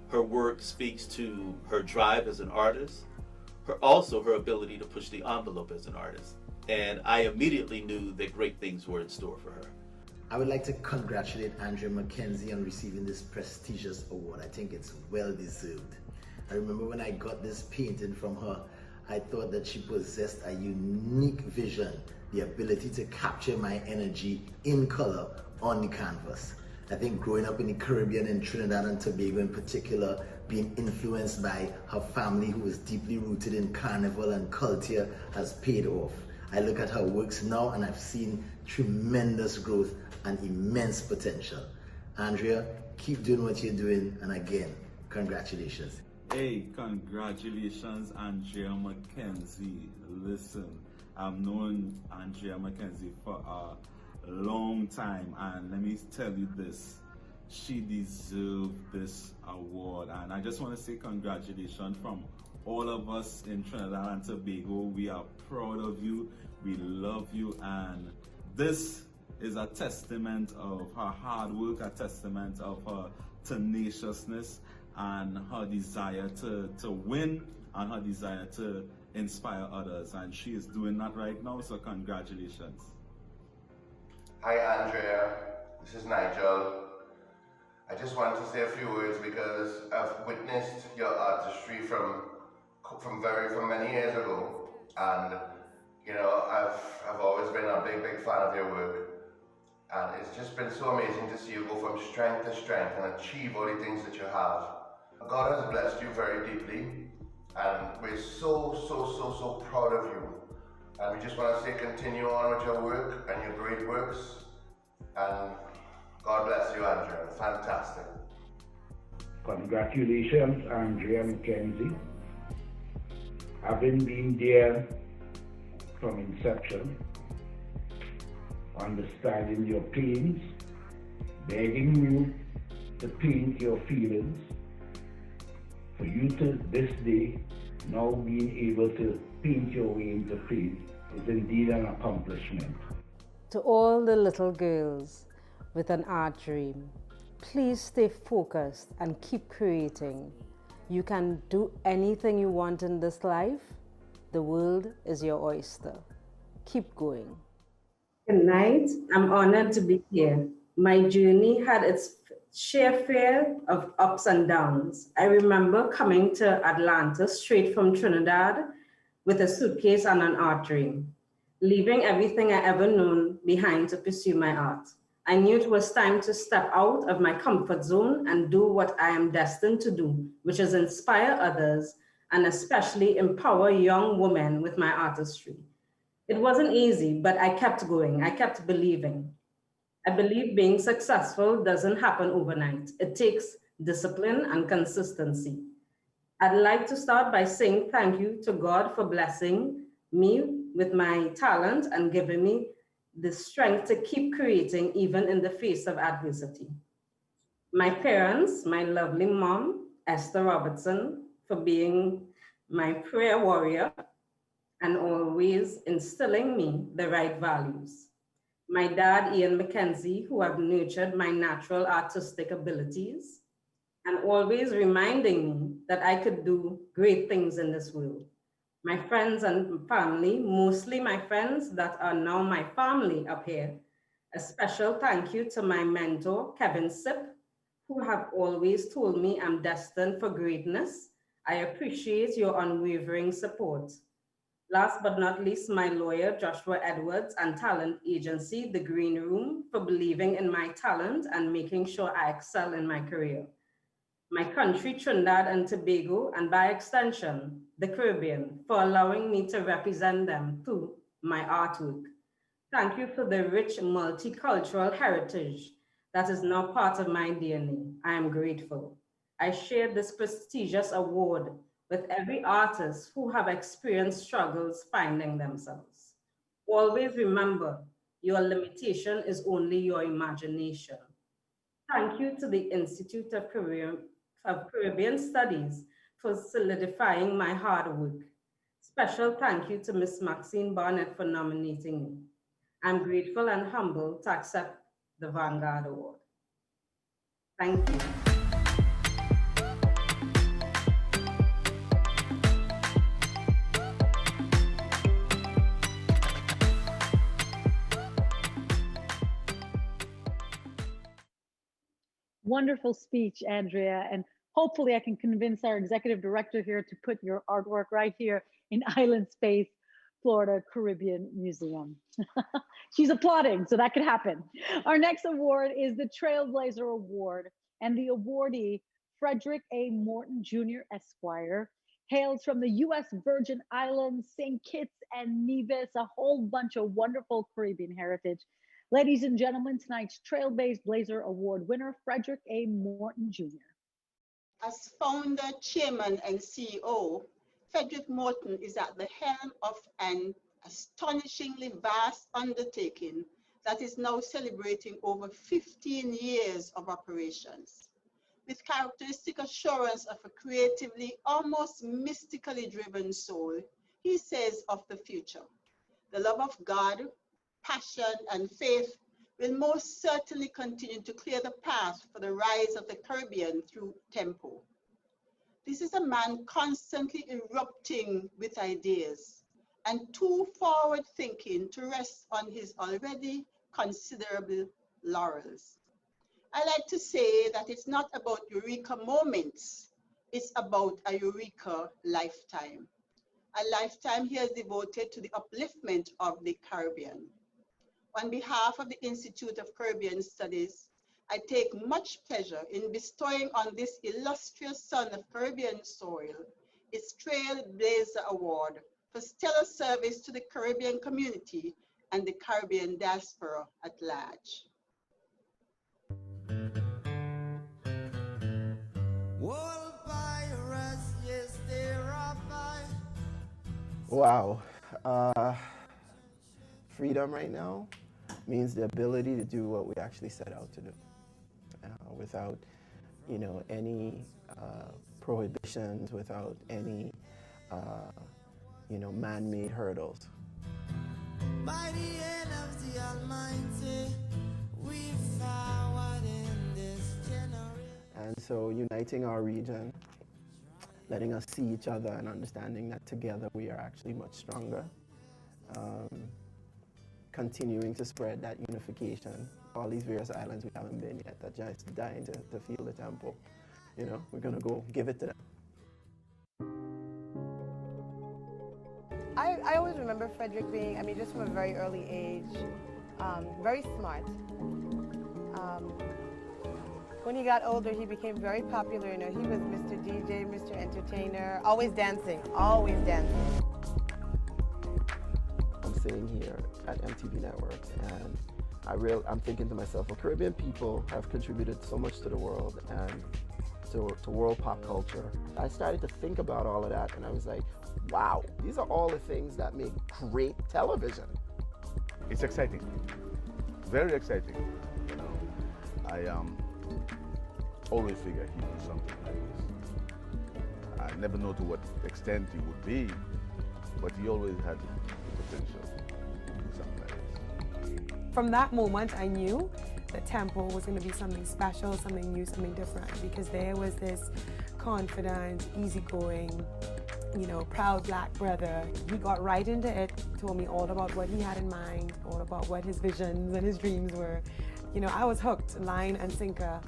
Her work speaks to her drive as an artist, also her ability to push the envelope as an artist. And I immediately knew that great things were in store for her. I would like to congratulate Andrea Mckenzie on receiving this prestigious award. I think it's well deserved. I remember when I got this painting from her, I thought that she possessed a unique vision, the ability to capture my energy in color on the canvas. I think growing up in the Caribbean and Trinidad and Tobago in particular, being influenced by her family who was deeply rooted in carnival and culture has paid off. I look at her works now and I've seen tremendous growth and immense potential. Andrea, keep doing what you're doing, and again, congratulations. Hey, congratulations, Andrea Mckenzie. Listen, I've known Andrea Mckenzie for a long time, and let me tell you this, she deserved this award, and I just want to say congratulations from all of us in Trinidad and Tobago. We are proud of you, we love you, and this is a testament of her hard work, a testament of her tenaciousness and her desire to win and her desire to inspire others, and she is doing that right now, so congratulations. Hi Andrea, this is Nigel. I just wanted to say a few words because I've witnessed your artistry from many years ago, and you know, I've always been a big fan of your work, and it's just been so amazing to see you go from strength to strength and achieve all the things that you have. God has blessed you very deeply, and we're so proud of you. And we just want to say continue on with your work and your great works, and God bless you, Andrea. Fantastic. Congratulations, Andrea Mckenzie. Having been there from inception, understanding your pains, begging you to paint your feelings, for you to this day now being able to paint your way into fame is indeed an accomplishment. To all the little girls with an art dream, please stay focused and keep creating. You can do anything you want in this life. The world is your oyster. Keep going. Good night. I'm honored to be here. My journey had its share of ups and downs. I remember coming to Atlanta straight from Trinidad with a suitcase and an art dream, leaving everything I ever known behind to pursue my art. I knew it was time to step out of my comfort zone and do what I am destined to do, which is inspire others and especially empower young women with my artistry. It wasn't easy, but I kept going. I kept believing. I believe being successful doesn't happen overnight. It takes discipline and consistency. I'd like to start by saying thank you to God for blessing me with my talent and giving me the strength to keep creating even in the face of adversity. My parents, my lovely mom, Esther Robertson, for being my prayer warrior and always instilling me the right values. My dad, Ian Mckenzie, who have nurtured my natural artistic abilities and always reminding me that I could do great things in this world. My friends and family, mostly my friends that are now my family up here. A special thank you to my mentor, Kevin Sipp, who have always told me I'm destined for greatness. I appreciate your unwavering support. Last but not least, my lawyer, Joshua Edwards, and talent agency, The Green Room, for believing in my talent and making sure I excel in my career. My country, Trinidad and Tobago, and by extension, the Caribbean, for allowing me to represent them through my artwork. Thank you for the rich multicultural heritage that is now part of my DNA. I am grateful. I share this prestigious award with every artist who have experienced struggles finding themselves. Always remember, your limitation is only your imagination. Thank you to the Institute of Caribbean Studies for solidifying my hard work. Special thank you to Miss Maxine Barnett for nominating me. I'm grateful and humbled to accept the Vanguard Award. Thank you. Wonderful speech, Andrea. And hopefully I can convince our executive director here to put your artwork right here in Island Space, Florida Caribbean Museum. She's applauding, so that could happen. Our next award is the Trailblazer Award, and the awardee, Frederic A. Morton Jr. Esquire, hails from the U.S. Virgin Islands, St. Kitts and Nevis, a whole bunch of wonderful Caribbean heritage. Ladies and gentlemen, tonight's Trailblazer Award winner, Frederic A. Morton Jr. As founder, chairman, and CEO, Frederic Morton is at the helm of an astonishingly vast undertaking that is now celebrating over 15 years of operations. With characteristic assurance of a creatively, almost mystically driven soul, he says of the future, the love of God, passion, and faith will most certainly continue to clear the path for the rise of the Caribbean through tempo. This is a man constantly erupting with ideas and too forward-thinking to rest on his already considerable laurels. I like to say that it's not about eureka moments, it's about a eureka lifetime. A lifetime he has devoted to the upliftment of the Caribbean. On behalf of the Institute of Caribbean Studies, I take much pleasure in bestowing on this illustrious son of Caribbean soil its Trailblazer Award for stellar service to the Caribbean community and the Caribbean diaspora at large. Wow. Freedom right now means the ability to do what we actually set out to do without, any prohibitions, without any, man-made hurdles. By the end of the Almighty, we forward in this generation. And so uniting our region, letting us see each other and understanding that together we are actually much stronger. Continuing to spread that unification. All these various islands we haven't been yet that just dying to feel the tempo. We're gonna go give it to them. I always remember Frederic being, just from a very early age, very smart. When he got older, he became very popular. He was Mr. DJ, Mr. Entertainer, always dancing, always dancing. I'm sitting here at MTV Networks, and I'm thinking to myself, well, Caribbean people have contributed so much to the world and to world pop culture. I started to think about all of that, and I was like, wow, these are all the things that make great television. It's exciting, very exciting. I always figured he'd do something like this. I never know to what extent he would be, but he always had the potential to do something like this. From that moment, I knew that tempo was going to be something special, something new, something different, because there was this confident, easygoing, proud black brother. He got right into it, told me all about what he had in mind, all about what his visions and his dreams were. I was hooked, line and sinker.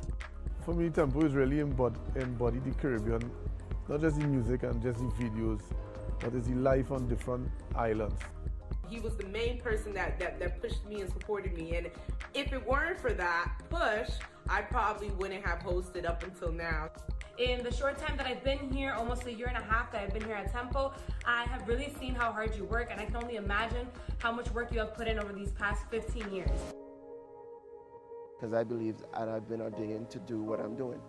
For me, tempo is really embody the Caribbean, not just the music and just the videos, but it's the life on different islands. He was the main person that pushed me and supported me, and if it weren't for that push, I probably wouldn't have hosted up until now. In the short time that I've been here, almost a year and a half that I've been here at Tempo, I have really seen how hard you work, and I can only imagine how much work you have put in over these past 15 years. Because I believe that I've been ordained to do what I'm doing,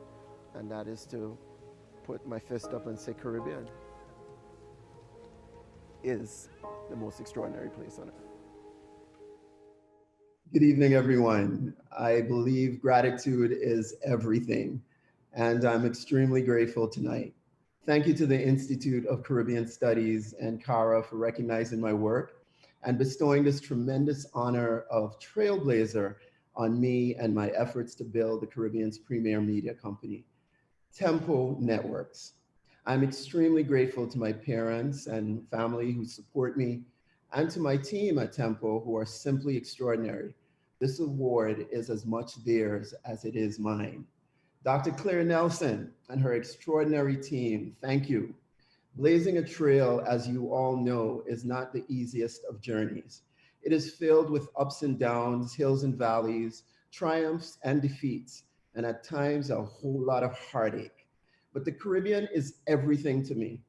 and that is to put my fist up and say Caribbean is the most extraordinary place on earth. Good evening, everyone. I believe gratitude is everything, and I'm extremely grateful tonight Thank you to the Institute of Caribbean Studies and CARAH for recognizing my work and bestowing this tremendous honor of trailblazer on me and my efforts to build the Caribbean's premier media company, Tempo Networks. I'm extremely grateful to my parents and family who support me, and to my team at Tempo who are simply extraordinary. This award is as much theirs as it is mine. Dr. Claire Nelson and her extraordinary team, thank you. Blazing a trail, as you all know, is not the easiest of journeys. It is filled with ups and downs, hills and valleys, triumphs and defeats, and at times a whole lot of heartache. But the Caribbean is everything to me.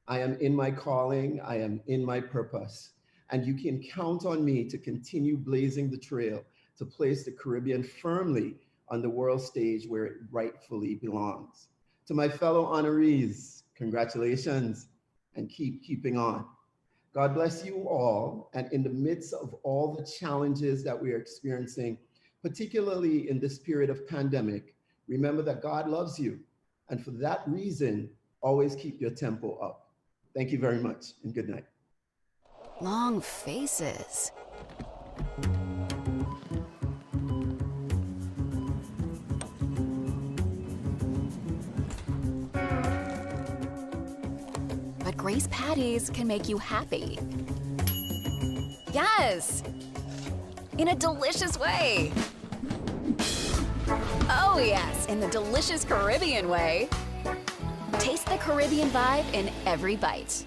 I am in my calling, I am in my purpose, and you can count on me to continue blazing the trail to place the Caribbean firmly on the world stage where it rightfully belongs. To my fellow honorees, congratulations, and keeping on. God bless you all, and in the midst of all the challenges that we are experiencing, particularly in this period of pandemic, remember that God loves you, and for that reason, always keep your tempo up. Thank you very much, and good night. Long faces. But Grace patties can make you happy. Yes, in a delicious way. Oh yes, in the delicious Caribbean way. Taste the Caribbean vibe in every bite.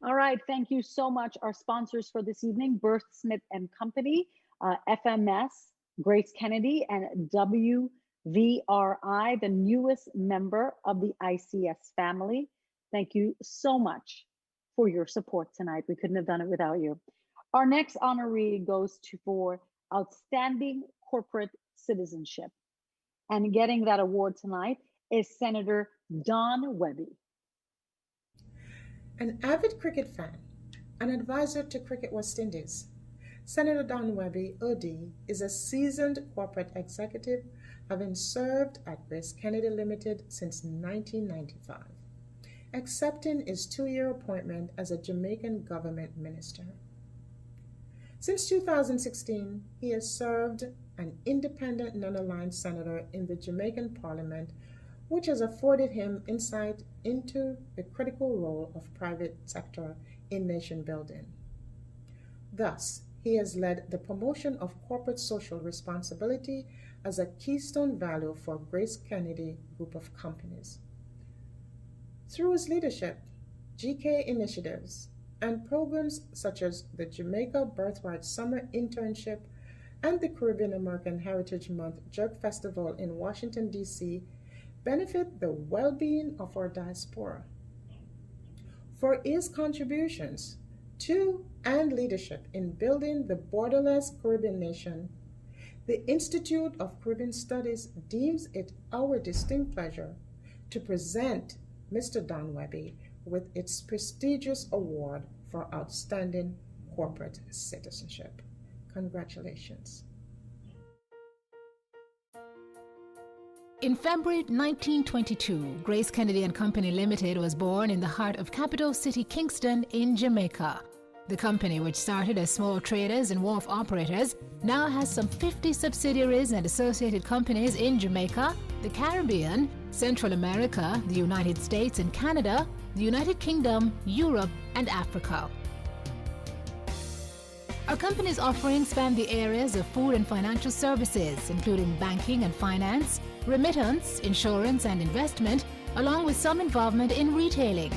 All right, thank you so much. Our sponsors for this evening, Berth Smith and Company, FMS, Grace Kennedy, and WVRI, the newest member of the ICS family. Thank you so much for your support tonight. We couldn't have done it without you. Our next honoree goes for Outstanding Corporate Citizenship. And getting that award tonight is Senator Don Webby. An avid cricket fan, an advisor to Cricket West Indies, Senator Don Webby, OD, is a seasoned corporate executive, having served at Grace Kennedy Limited since 1995, accepting his 2-year appointment as a Jamaican government minister. Since 2016, he has served an independent non-aligned senator in the Jamaican Parliament, which has afforded him insight into the critical role of private sector in nation building. Thus, he has led the promotion of corporate social responsibility as a keystone value for Grace Kennedy Group of companies. Through his leadership, GK initiatives, and programs such as the Jamaica Birthright Summer Internship and the Caribbean American Heritage Month Jerk Festival in Washington, D.C., benefit the well-being of our diaspora. For his contributions to and leadership in building the borderless Caribbean nation, the Institute of Caribbean Studies deems it our distinct pleasure to present Mr. Don Webby with its prestigious award for outstanding corporate citizenship. Congratulations. In February 1922, Grace Kennedy and Company Limited was born in the heart of capital city Kingston in Jamaica. The company, which started as small traders and wharf operators, now has some 50 subsidiaries and associated companies in Jamaica, the Caribbean, Central America, the United States and Canada, the United Kingdom, Europe, and Africa. Our company's offerings span the areas of food and financial services, including banking and finance, remittance, insurance, and investment, along with some involvement in retailing.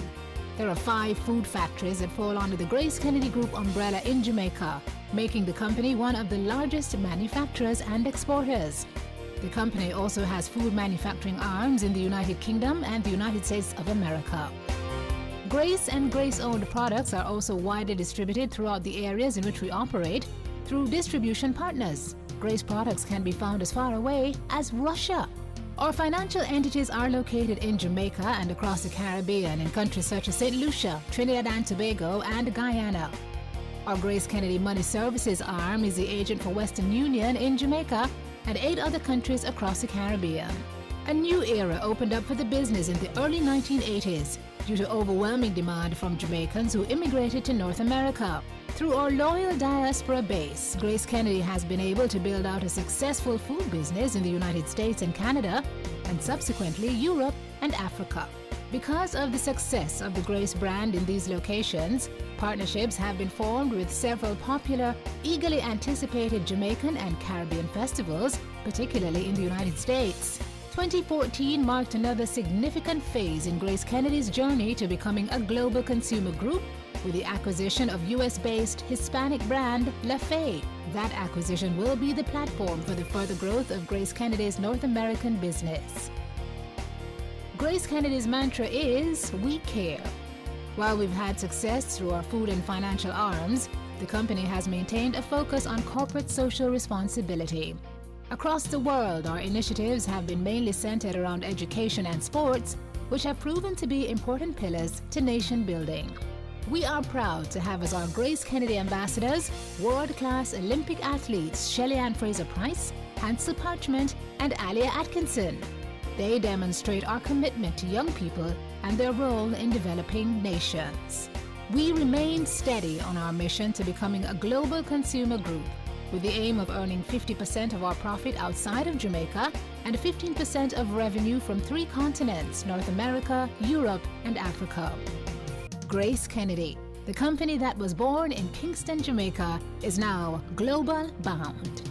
There are 5 food factories that fall under the Grace Kennedy Group umbrella in Jamaica, making the company one of the largest manufacturers and exporters. The company also has food manufacturing arms in the United Kingdom and the United States of America. Grace and Grace-owned products are also widely distributed throughout the areas in which we operate through distribution partners. Grace products can be found as far away as Russia. Our financial entities are located in Jamaica and across the Caribbean in countries such as St. Lucia, Trinidad and Tobago, and Guyana. Our Grace Kennedy Money Services arm is the agent for Western Union in Jamaica and 8 other countries across the Caribbean. A new era opened up for the business in the early 1980s due to overwhelming demand from Jamaicans who immigrated to North America. Through our loyal diaspora base, Grace Kennedy has been able to build out a successful food business in the United States and Canada, and subsequently Europe and Africa. Because of the success of the Grace brand in these locations, partnerships have been formed with several popular, eagerly anticipated Jamaican and Caribbean festivals, particularly in the United States. 2014 marked another significant phase in Grace Kennedy's journey to becoming a global consumer group with the acquisition of US-based Hispanic brand La Fe. That acquisition will be the platform for the further growth of Grace Kennedy's North American business. Grace Kennedy's mantra is, "We care." While we've had success through our food and financial arms, the company has maintained a focus on corporate social responsibility. Across the world, our initiatives have been mainly centered around education and sports, which have proven to be important pillars to nation building. We are proud to have as our Grace Kennedy ambassadors world-class Olympic athletes Shelly Fraser-Pryce, Hansel Parchment, and Alia Atkinson. They demonstrate our commitment to young people and their role in developing nations. We remain steady on our mission to becoming a global consumer group, with the aim of earning 50% of our profit outside of Jamaica and 15% of revenue from 3 continents, North America, Europe, and Africa. Grace Kennedy, the company that was born in Kingston, Jamaica, is now global bound.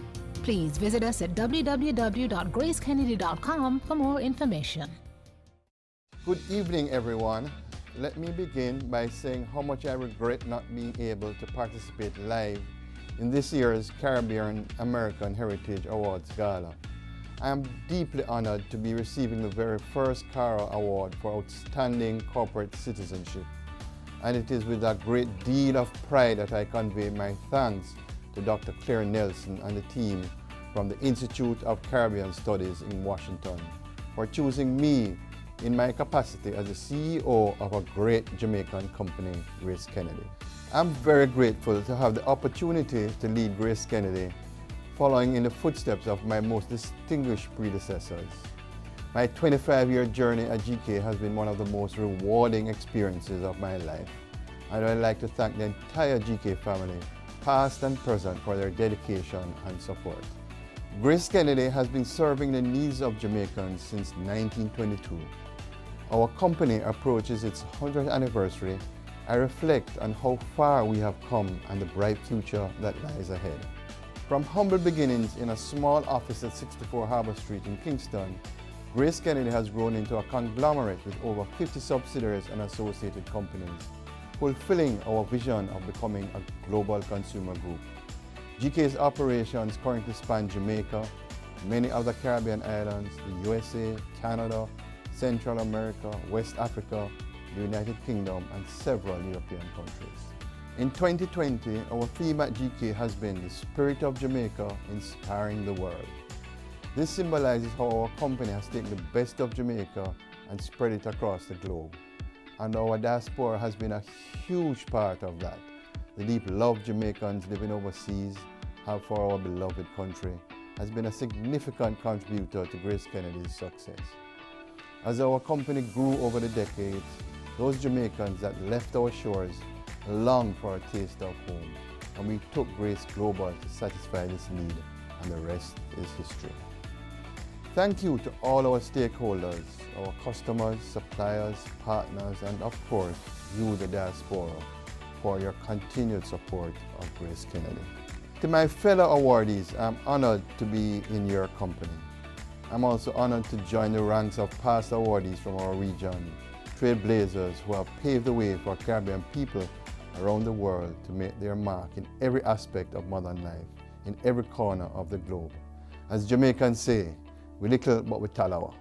Please visit us at www.gracekennedy.com for more information. Good evening, everyone. Let me begin by saying how much I regret not being able to participate live in this year's Caribbean American Heritage Awards Gala. I am deeply honored to be receiving the very first CARAH Award for Outstanding Corporate Citizenship. And it is with a great deal of pride that I convey my thanks to Dr. Claire Nelson and the team from the Institute of Caribbean Studies in Washington for choosing me in my capacity as the CEO of a great Jamaican company, Grace Kennedy. I'm very grateful to have the opportunity to lead Grace Kennedy, following in the footsteps of my most distinguished predecessors. My 25-year journey at GK has been one of the most rewarding experiences of my life, and I'd like to thank the entire GK family, past and present, for their dedication and support. Grace Kennedy has been serving the needs of Jamaicans since 1922. Our company approaches its 100th anniversary. I reflect on how far we have come and the bright future that lies ahead. From humble beginnings in a small office at 64 Harbour Street in Kingston, Grace Kennedy has grown into a conglomerate with over 50 subsidiaries and associated companies, fulfilling our vision of becoming a global consumer group. GK's operations currently span Jamaica, many other Caribbean islands, the USA, Canada, Central America, West Africa, the United Kingdom, and several European countries. In 2020, our theme at GK has been the spirit of Jamaica inspiring the world. This symbolizes how our company has taken the best of Jamaica and spread it across the globe. And our diaspora has been a huge part of that. The deep love Jamaicans living overseas have for our beloved country has been a significant contributor to Grace Kennedy's success. As our company grew over the decades, those Jamaicans that left our shores longed for a taste of home, and we took Grace global to satisfy this need, and the rest is history. Thank you to all our stakeholders, our customers, suppliers, partners, and of course, you, the diaspora, for your continued support of Grace Kennedy. To my fellow awardees, I'm honored to be in your company. I'm also honored to join the ranks of past awardees from our region, trailblazers who have paved the way for Caribbean people around the world to make their mark in every aspect of modern life, in every corner of the globe. As Jamaicans say, we little but we talawa.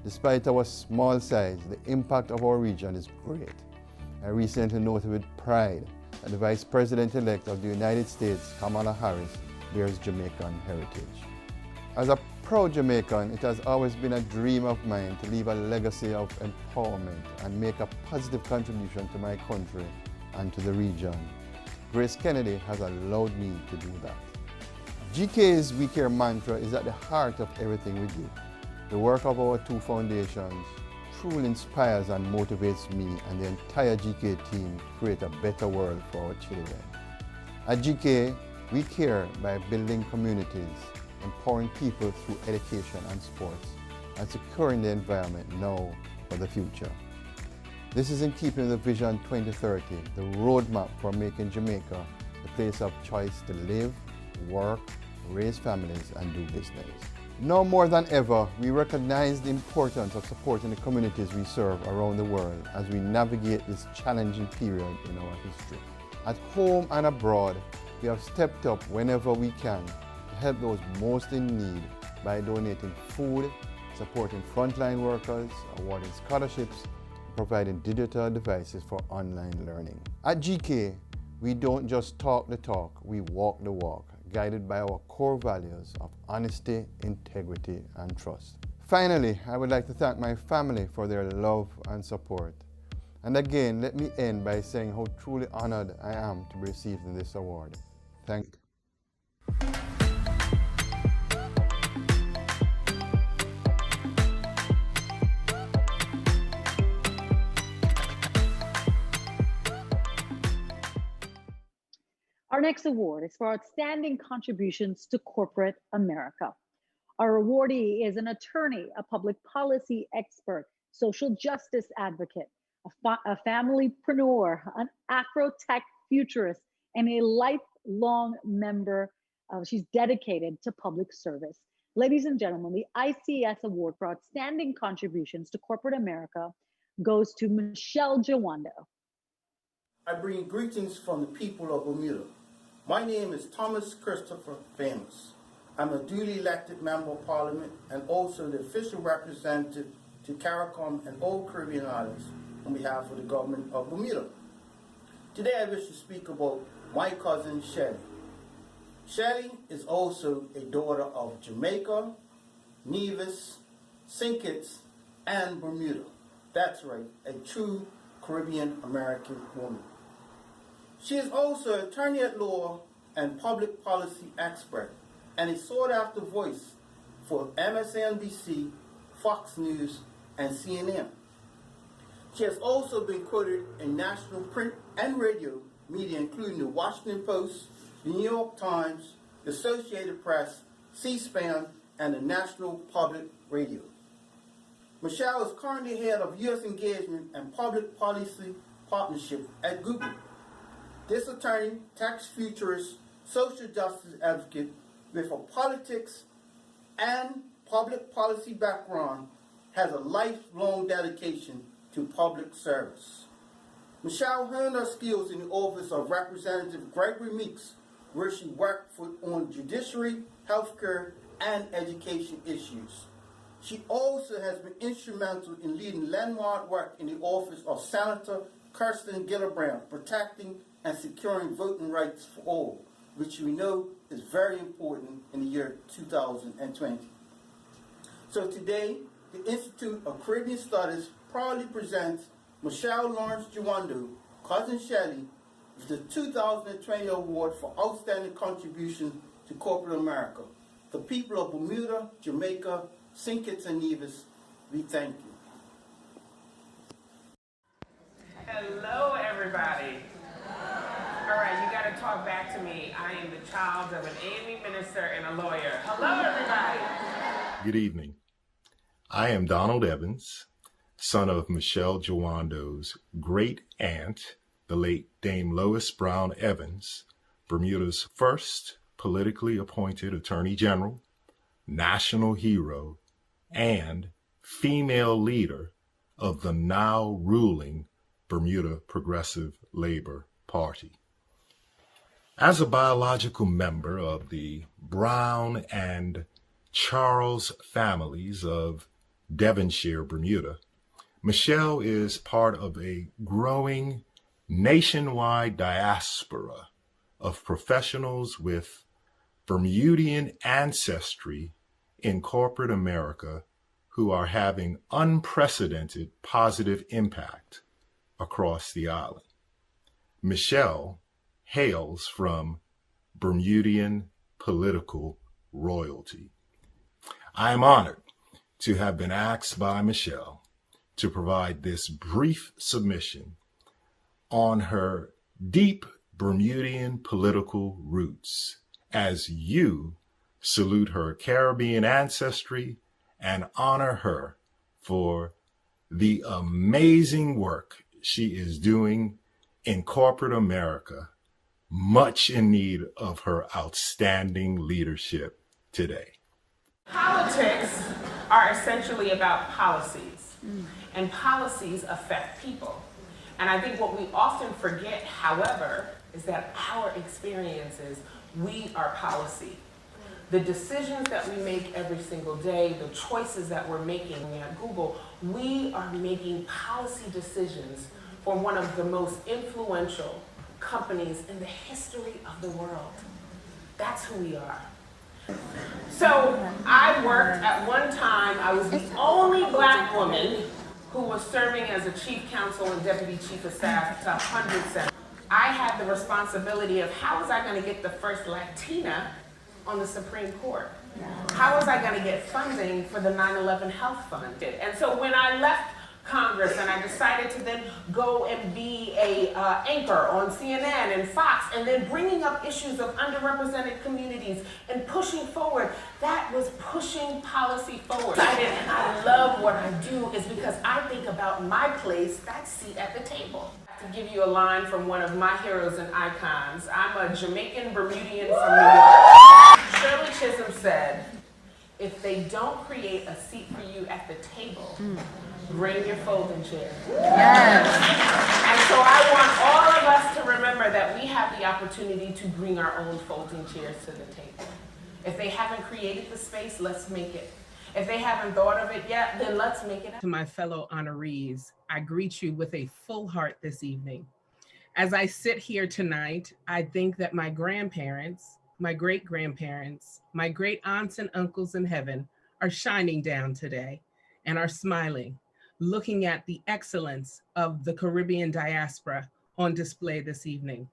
Despite our small size, the impact of our region is great. I recently noted with pride that the Vice President-elect of the United States, Kamala Harris, bears Jamaican heritage. As a proud Jamaican, it has always been a dream of mine to leave a legacy of empowerment and make a positive contribution to my country and to the region. Grace Kennedy has allowed me to do that. GK's We Care mantra is at the heart of everything we do. The work of our two foundations truly inspires and motivates me and the entire GK team to create a better world for our children. At GK, we care by building communities, empowering people through education and sports, and securing the environment now for the future. This is in keeping with the Vision 2030, the roadmap for making Jamaica the place of choice to live, work, raise families, and do business. Now more than ever, we recognize the importance of supporting the communities we serve around the world as we navigate this challenging period in our history. At home and abroad, we have stepped up whenever we can to help those most in need by donating food, supporting frontline workers, awarding scholarships, and providing digital devices for online learning. At GK, we don't just talk the talk, we walk the walk, guided by our core values of honesty, integrity, and trust. Finally, I would like to thank my family for their love and support. And again, let me end by saying how truly honored I am to be receiving this award. Thank you. Our next award is for outstanding contributions to corporate America. Our awardee is an attorney, a public policy expert, social justice advocate, a familypreneur, an Afro-tech futurist, and a lifelong member. She's dedicated to public service. Ladies and gentlemen, the ICS Award for Outstanding Contributions to Corporate America goes to Michelle Jawando. I bring greetings from the people of Bermuda. My name is Thomas Christopher Famous. I'm a duly elected member of Parliament and also the official representative to CARAH and all Caribbean islands on behalf of the government of Bermuda. Today I wish to speak about my cousin Shelly. Shelly is also a daughter of Jamaica, Nevis, St. Kitts, and Bermuda. That's right, a true Caribbean American woman. She is also an attorney at law and public policy expert and a sought-after voice for MSNBC, Fox News, and CNN. She has also been quoted in national print and radio media, including the Washington Post, the New York Times, the Associated Press, C-SPAN, and the National Public Radio. Michelle is currently head of U.S. engagement and public policy partnership at Google. This attorney, tax futurist, social justice advocate with a politics and public policy background has a lifelong dedication to public service. Michelle honed her skills in the office of Representative Gregory Meeks, where she worked on judiciary, healthcare, and education issues. She also has been instrumental in leading landmark work in the office of Senator Kirsten Gillibrand, protecting and securing voting rights for all, which we know is very important in the year 2020. So today, the Institute of Caribbean Studies proudly presents Michelle Lawrence Jawando, cousin Shelly, with the 2020 award for outstanding contribution to corporate America. The people of Bermuda, Jamaica, St. Kitts and Nevis, we thank you. Hello, everybody. All right, you got to talk back to me. I am the child of an A&E minister and a lawyer. Hello, everybody. Good evening. I am Donald Evans, son of Michelle Jawando's great aunt, the late Dame Lois Brown Evans, Bermuda's first politically appointed Attorney General, national hero, and female leader of the now ruling Bermuda Progressive Labor Party. As a biological member of the Brown and Charles families of Devonshire, Bermuda, Michelle is part of a growing nationwide diaspora of professionals with Bermudian ancestry in corporate America who are having unprecedented positive impact across the island. Michelle hails from Bermudian political royalty. I am honored to have been asked by Michelle to provide this brief submission on her deep Bermudian political roots as you salute her Caribbean ancestry and honor her for the amazing work she is doing in corporate America, much in need of her outstanding leadership today. Politics are essentially about policies, and policies affect people. And I think what we often forget, however, is that our experiences, we are policy. The decisions that we make every single day, the choices that we're making at Google, we are making policy decisions for one of the most influential companies in the history of the world. That's who we are. So I worked at one time, I was the only Black woman who was serving as a chief counsel and deputy chief of staff to hundreds of. I had the responsibility of how was I going to get the first Latina on the Supreme Court? How was I going to get funding for the 9/11 Health Fund? And so when I left Congress and I decided to then go and be a anchor on CNN and Fox, and then bringing up issues of underrepresented communities and pushing forward, that was pushing policy forward. And I love what I do is because I think about my place, that seat at the table. To give you a line from one of my heroes and icons, I'm a Jamaican Bermudian from New York. Shirley Chisholm said, if they don't create a seat for you at the table, bring your folding chair. Yes. And so I want all of us to remember that we have the opportunity to bring our own folding chairs to the table. If they haven't created the space, let's make it. If they haven't thought of it yet, then let's make it. To my fellow honorees, I greet you with a full heart this evening. As I sit here tonight, I think that my grandparents, my great-grandparents, my great aunts and uncles in heaven are shining down today and are smiling, looking at the excellence of the Caribbean diaspora on display this evening.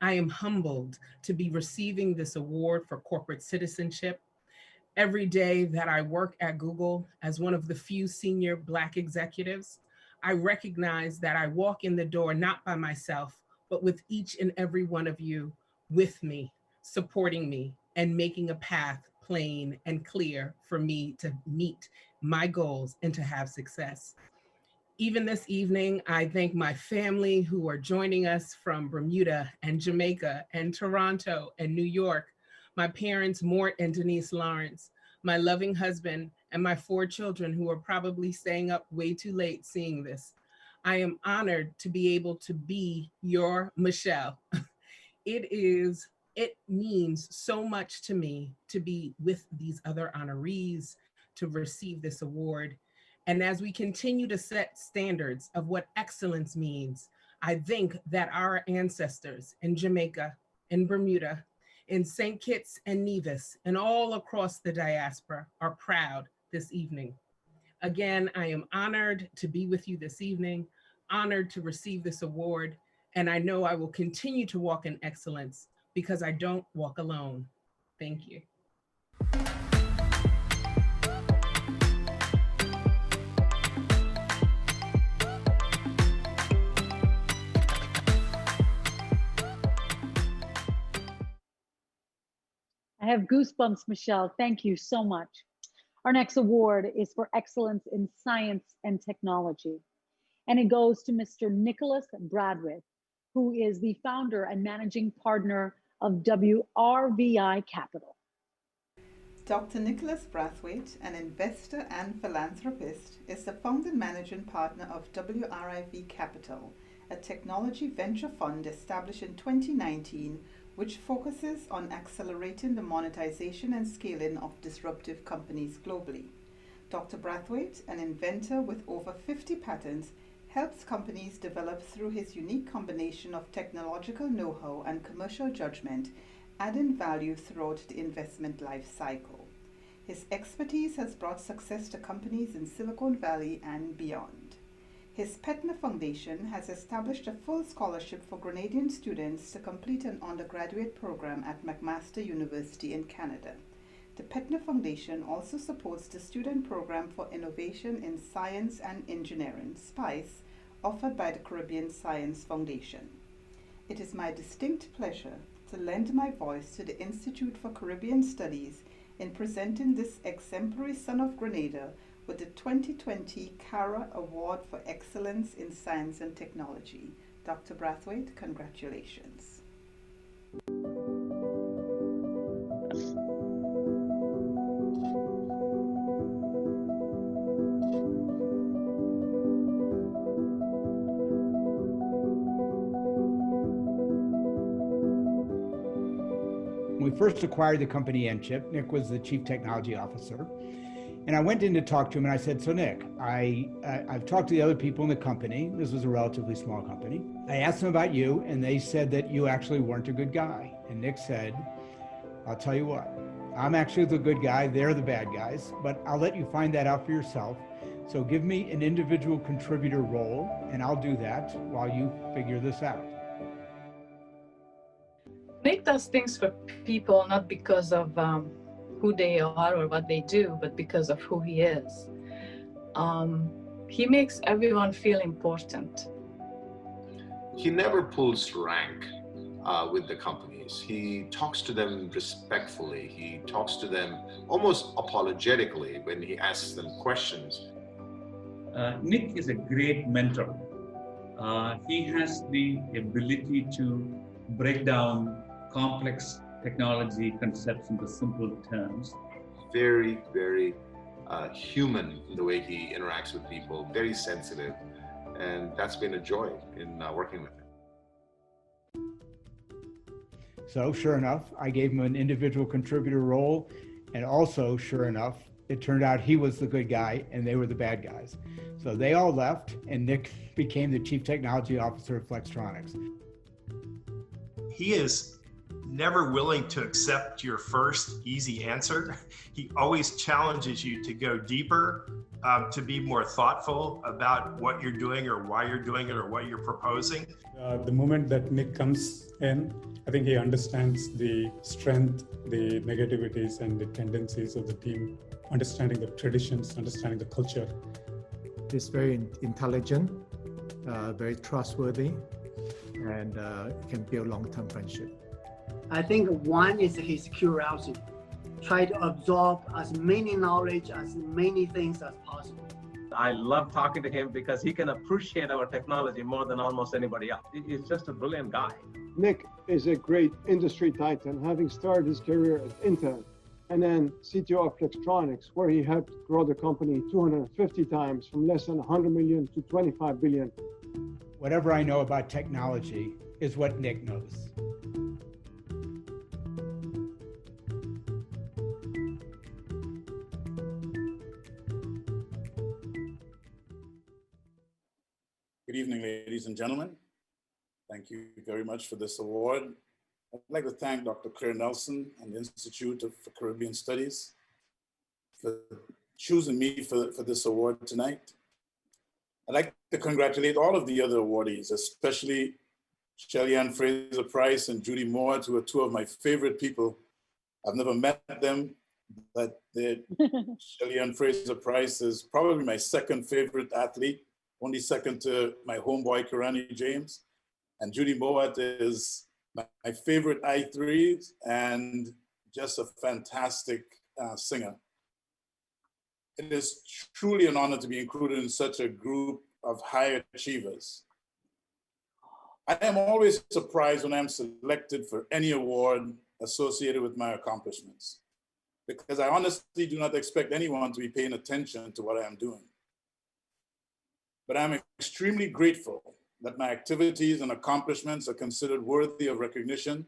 I am humbled to be receiving this award for corporate citizenship. Every day that I work at Google as one of the few senior Black executives, I recognize that I walk in the door not by myself, but with each and every one of you with me, supporting me, and making a path plain and clear for me to meet my goals and to have success. Even this evening, I thank my family who are joining us from Bermuda and Jamaica and Toronto and New York, my parents, Mort and Denise Lawrence, my loving husband, and my 4 children who are probably staying up way too late seeing this. I am honored to be able to be your Michelle. It means so much to me to be with these other honorees, to receive this award. And as we continue to set standards of what excellence means, I think that our ancestors in Jamaica, in Bermuda, in St. Kitts and Nevis, and all across the diaspora are proud this evening. Again, I am honored to be with you this evening, honored to receive this award, and I know I will continue to walk in excellence because I don't walk alone. Thank you. I have goosebumps, Michelle. Thank you so much. Our next award is for excellence in science and technology. And it goes to Mr. Nicholas Bradwick, who is the founder and managing partner of WRVI Capital. Dr. Nicholas Brathwaite, an investor and philanthropist, is the founding managing partner of WRIV Capital, a technology venture fund established in 2019 which focuses on accelerating the monetization and scaling of disruptive companies globally. Dr. Brathwaite, an inventor with over 50 patents, helps companies develop through his unique combination of technological know-how and commercial judgment, adding value throughout the investment life cycle. His expertise has brought success to companies in Silicon Valley and beyond. His Petner Foundation has established a full scholarship for Grenadian students to complete an undergraduate program at McMaster University in Canada. The Petner Foundation also supports the Student Program for Innovation in Science and Engineering, SPICE, offered by the Caribbean Science Foundation. It is my distinct pleasure to lend my voice to the Institute for Caribbean Studies in presenting this exemplary son of Grenada with the 2020 CARAH Award for Excellence in Science and Technology. Dr. Brathwaite, congratulations. When we first acquired the company N-Chip, Nick was the chief technology officer. And I went in to talk to him and I said, so Nick, I've talked to the other people in the company. This was a relatively small company. I asked them about you and they said that you actually weren't a good guy. And Nick said, I'll tell you what, I'm actually the good guy, they're the bad guys, but I'll let you find that out for yourself. So give me an individual contributor role and I'll do that while you figure this out. Nick does things for people not because of who they are or what they do, but because of who he is. He makes everyone feel important. He never pulls rank with the companies. He talks to them respectfully. He talks to them almost apologetically when he asks them questions. Nick is a great mentor. He has the ability to break down complex technology concepts into simple terms. Very, very human in the way he interacts with people, very sensitive, and that's been a joy in working with him. So sure enough, I gave him an individual contributor role, and also sure enough, it turned out he was the good guy and they were the bad guys. So they all left and Nick became the chief technology officer of Flextronics. He is never willing to accept your first easy answer. He always challenges you to go deeper, to be more thoughtful about what you're doing or why you're doing it or what you're proposing. The moment that Nick comes in, I think he understands the strength, the negativities and the tendencies of the team, understanding the traditions, understanding the culture. He's very intelligent, very trustworthy, and can build long-term friendship. I think one is his curiosity. Try to absorb as many knowledge, as many things as possible. I love talking to him because he can appreciate our technology more than almost anybody else. He's just a brilliant guy. Nick is a great industry titan, having started his career at Intel and then CTO of Flextronics, where he helped grow the company 250 times from less than 100 million to 25 billion. Whatever I know about technology is what Nick knows. Good evening, ladies and gentlemen. Thank you very much for this award. I'd like to thank Dr. Claire Nelson and the Institute for Caribbean Studies for choosing me for this award tonight. I'd like to congratulate all of the other awardees, especially Shelly Ann Fraser-Price and Judy Moore, who are two of my favorite people. I've never met them, but Shelly Ann Fraser-Price is probably my second favorite athlete, only second to my homeboy, Karani James. And Judy Mowat is my favorite I3 and just a fantastic singer. It is truly an honor to be included in such a group of high achievers. I am always surprised when I'm selected for any award associated with my accomplishments, because I honestly do not expect anyone to be paying attention to what I am doing. But I'm extremely grateful that my activities and accomplishments are considered worthy of recognition.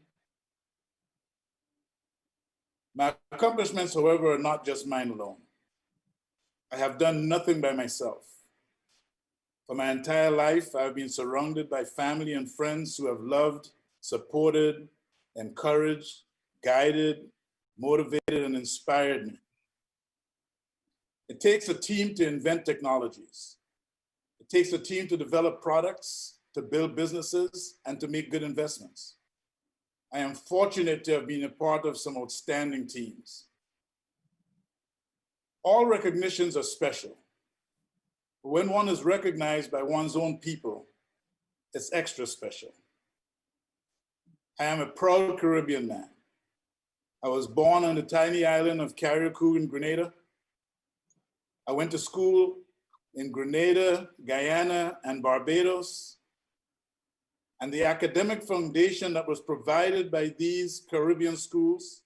My accomplishments, however, are not just mine alone. I have done nothing by myself. For my entire life, I've been surrounded by family and friends who have loved, supported, encouraged, guided, motivated, and inspired me. It takes a team to invent technologies. It takes a team to develop products, to build businesses, and to make good investments. I am fortunate to have been a part of some outstanding teams. All recognitions are special. But when one is recognized by one's own people, it's extra special. I am a proud Caribbean man. I was born on the tiny island of CARAH in Grenada. I went to school in Grenada, Guyana, and Barbados. And the academic foundation that was provided by these Caribbean schools,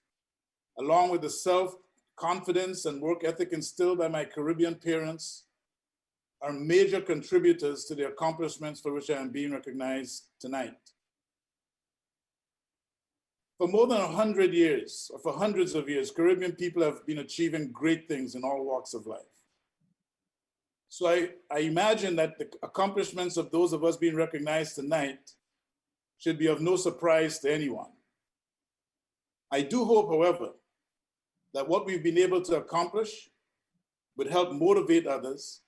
along with the self-confidence and work ethic instilled by my Caribbean parents, are major contributors to the accomplishments for which I am being recognized tonight. For more than 100 years, or for hundreds of years, Caribbean people have been achieving great things in all walks of life. So I imagine that the accomplishments of those of us being recognized tonight should be of no surprise to anyone. I do hope, however, that what we've been able to accomplish would help motivate others,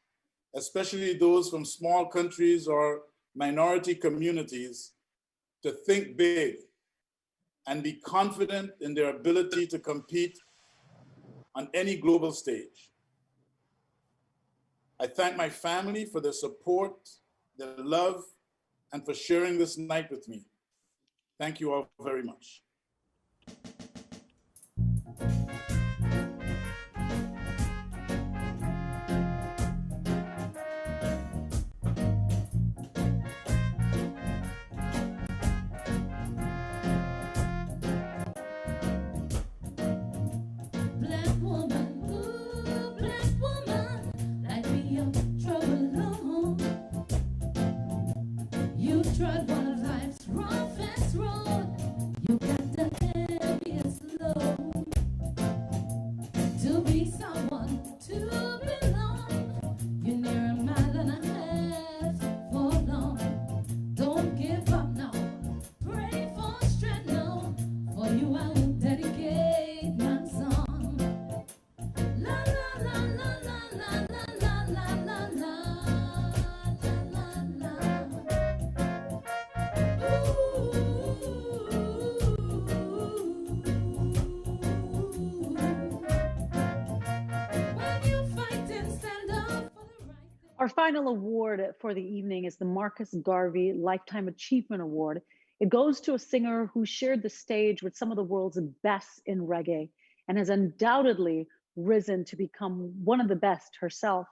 especially those from small countries or minority communities, to think big and be confident in their ability to compete on any global stage. I thank my family for their support, their love, and for sharing this night with me. Thank you all very much. Our final award for the evening is the Marcus Garvey Lifetime Achievement Award. It goes to a singer who shared the stage with some of the world's best in reggae and has undoubtedly risen to become one of the best herself,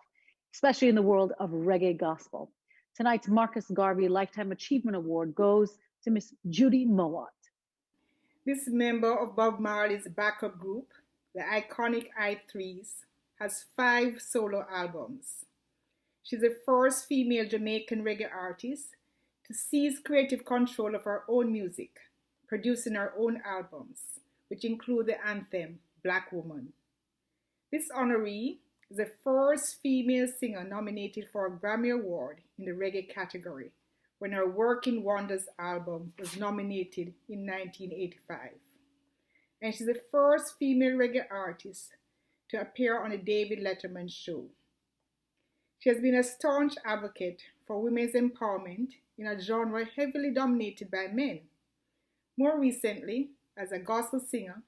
especially in the world of reggae gospel. Tonight's Marcus Garvey Lifetime Achievement Award goes to Miss Judy Mowat. This member of Bob Marley's backup group, the iconic I3s, has 5 solo albums. She's the first female Jamaican reggae artist to seize creative control of her own music, producing her own albums, which include the anthem, Black Woman. This honoree is the first female singer nominated for a Grammy Award in the reggae category when her Working Wonders album was nominated in 1985. And she's the first female reggae artist to appear on the David Letterman show. She has been a staunch advocate for women's empowerment in a genre heavily dominated by men. More recently, as a gospel singer,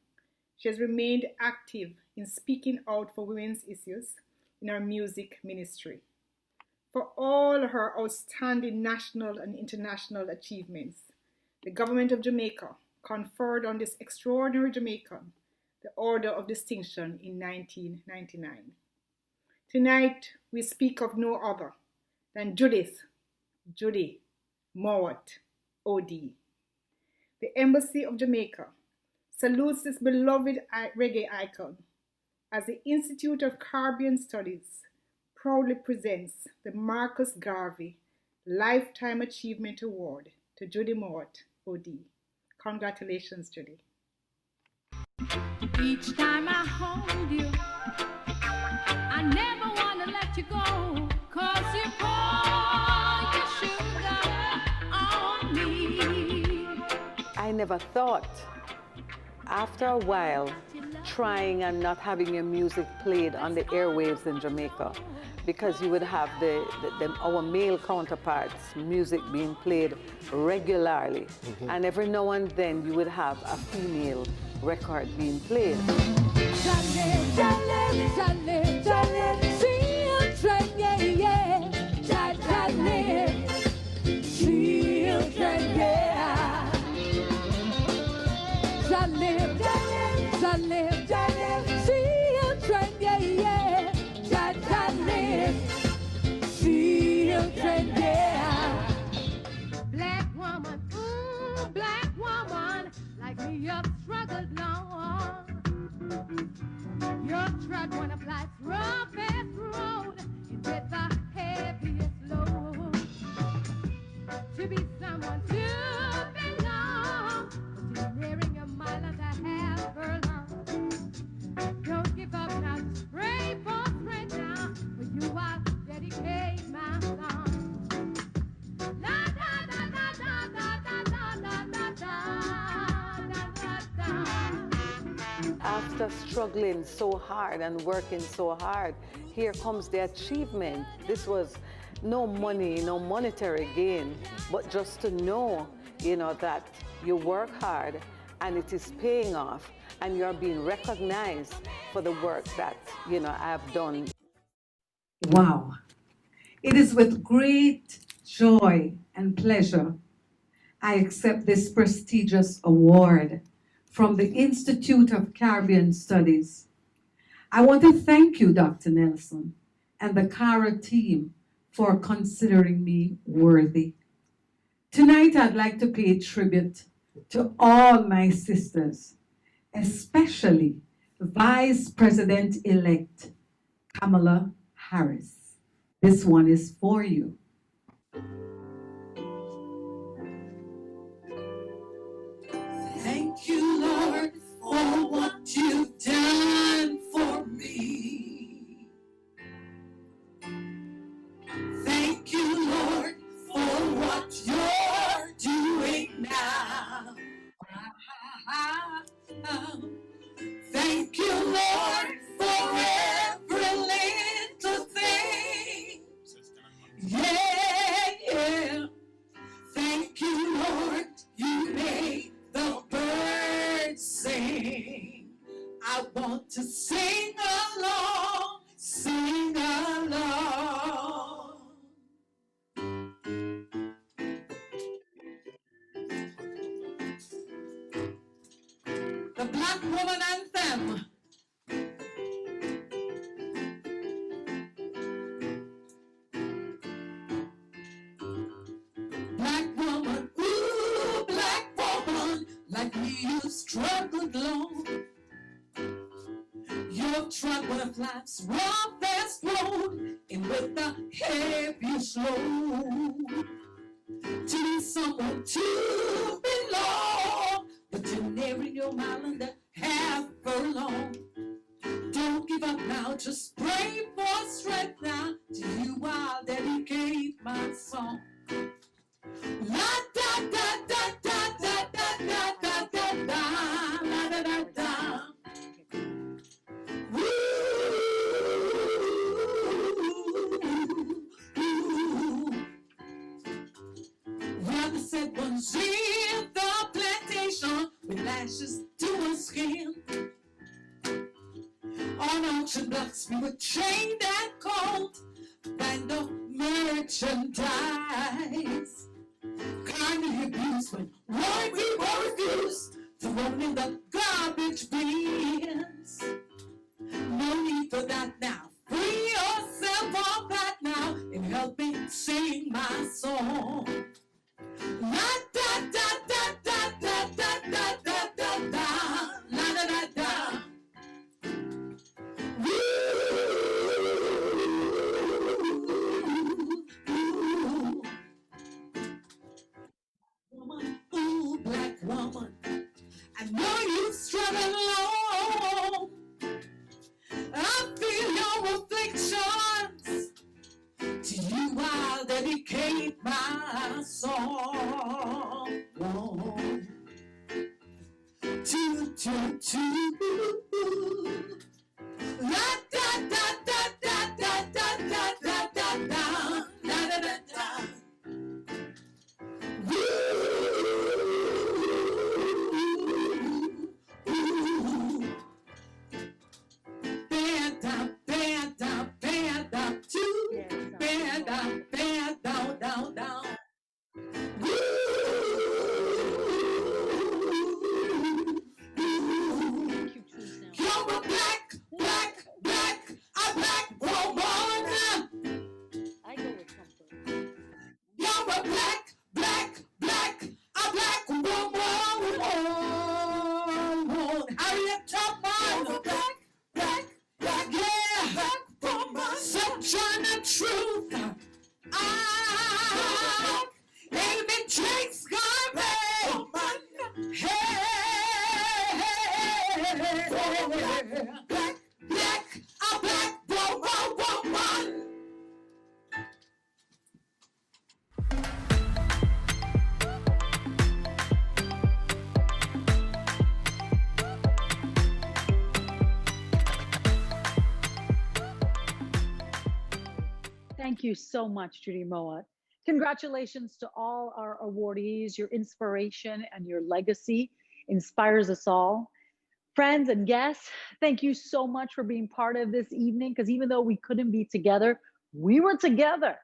she has remained active in speaking out for women's issues in her music ministry. For all her outstanding national and international achievements, the government of Jamaica conferred on this extraordinary Jamaican the Order of Distinction in 1999. Tonight, we speak of no other than Judy Mowat, OD. The Embassy of Jamaica salutes this beloved reggae icon as the Institute of Caribbean Studies proudly presents the Marcus Garvey Lifetime Achievement Award to Judy Mowat, OD. Congratulations, Judy. Each time I hold you, I never want to let you go, 'cause you pour your sugar on me. I never thought, after a while, trying and not having your music played on the airwaves in Jamaica, because you would have our male counterparts' music being played regularly. And every now and then you would have a female record being played. trod one of life's roughest road and with the heaviest load. To be someone to belong, but you're nearing a mile and a half furlong. Don't give up now, just pray for strength now, for you I'll dedicate my song. La da da da da da da da da da da da. After struggling so hard and working so hard, here comes the achievement. This was no money, no monetary gain, but just to know, that you work hard and it is paying off and you're being recognized for the work that, I've done. Wow. It is with great joy and pleasure I accept this prestigious award from the Institute of Caribbean Studies. I want to thank you, Dr. Nelson, and the CARAH team for considering me worthy. Tonight, I'd like to pay tribute to all my sisters, especially Vice President-elect Kamala Harris. This one is for you. Thank you, Lord, for what you've done for me. Thank you, Lord, for what you're doing now. Thank you, Lord, for every little thing. Yeah. Thank you, Lord, you made the birds sing. I want to sing along, sing along. The Black Woman Anthem. Black woman, ooh, black woman, like me you struggled long. You've trod one of life's roughest road, and with the heaviest load. To be someone to belong, but you're nearing your mile and a half furlong. Don't give up now, just pray for strength now. To you I'll dedicate my song. La da da da da da da da da da da la da da da. Woo. Well, the said one's in the plantation with lashes to her skin. On auction blocks we were chained and cold, band of merchandise. Kindly abused when we were refused, thrown in the garbage bins. No need for that now. Free yourself of that now and help me sing my song. La da da da da da da da da da da la da da da. Woman, ooh, black woman, I know you struggle alone. I feel Thank you so much, Judy Mowat. Congratulations to all our awardees. Your inspiration and your legacy inspires us all. Friends and guests, thank you so much for being part of this evening, because even though we couldn't be together, we were together.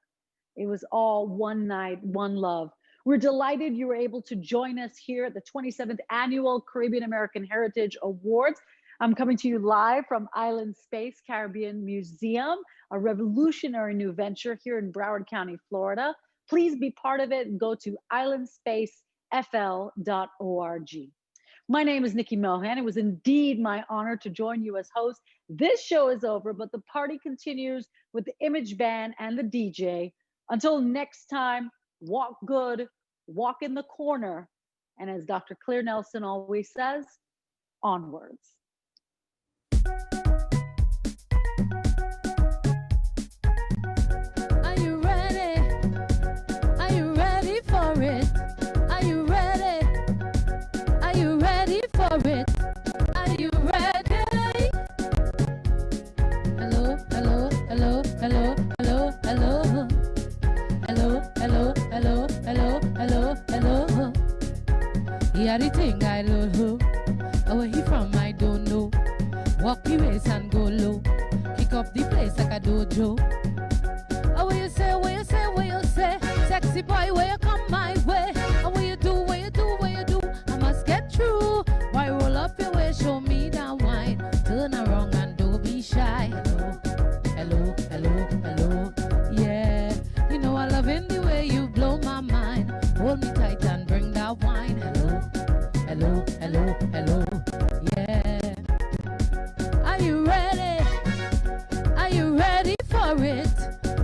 It was all one night, one love. We're delighted you were able to join us here at the 27th Annual Caribbean American Heritage Awards. I'm coming to you live from Island Space Caribbean Museum, a revolutionary new venture here in Broward County, Florida. Please be part of it and go to islandspacefl.org. My name is Nikki Melhan. It was indeed my honor to join you as host. This show is over, but the party continues with the image band and the DJ. Until next time, walk good, walk in the corner, and as Dr. Claire Nelson always says, onwards. Are you ready? Are you ready for it? Are you ready? Are you ready for it? Are you ready? Hello, hello, hello, hello, hello, hello. Hello, hello, hello, hello, hello, hello. Yeah, the thing I love. Where he from, I don't know. Walk the ways and go low. Kick up the place like a dojo. Oh, what you say, what you say, what you say? Sexy boy, where you come my way? And what you do, what you do, what you do? I must get through. Why roll up your way, show me that wine. Turn around and don't be shy. Hello, hello, hello, hello. Yeah, you know I love in the way you blow my mind. Hold me tight and bring that wine. Hello, hello, hello, hello. Yeah. Are you ready? Are you ready for it?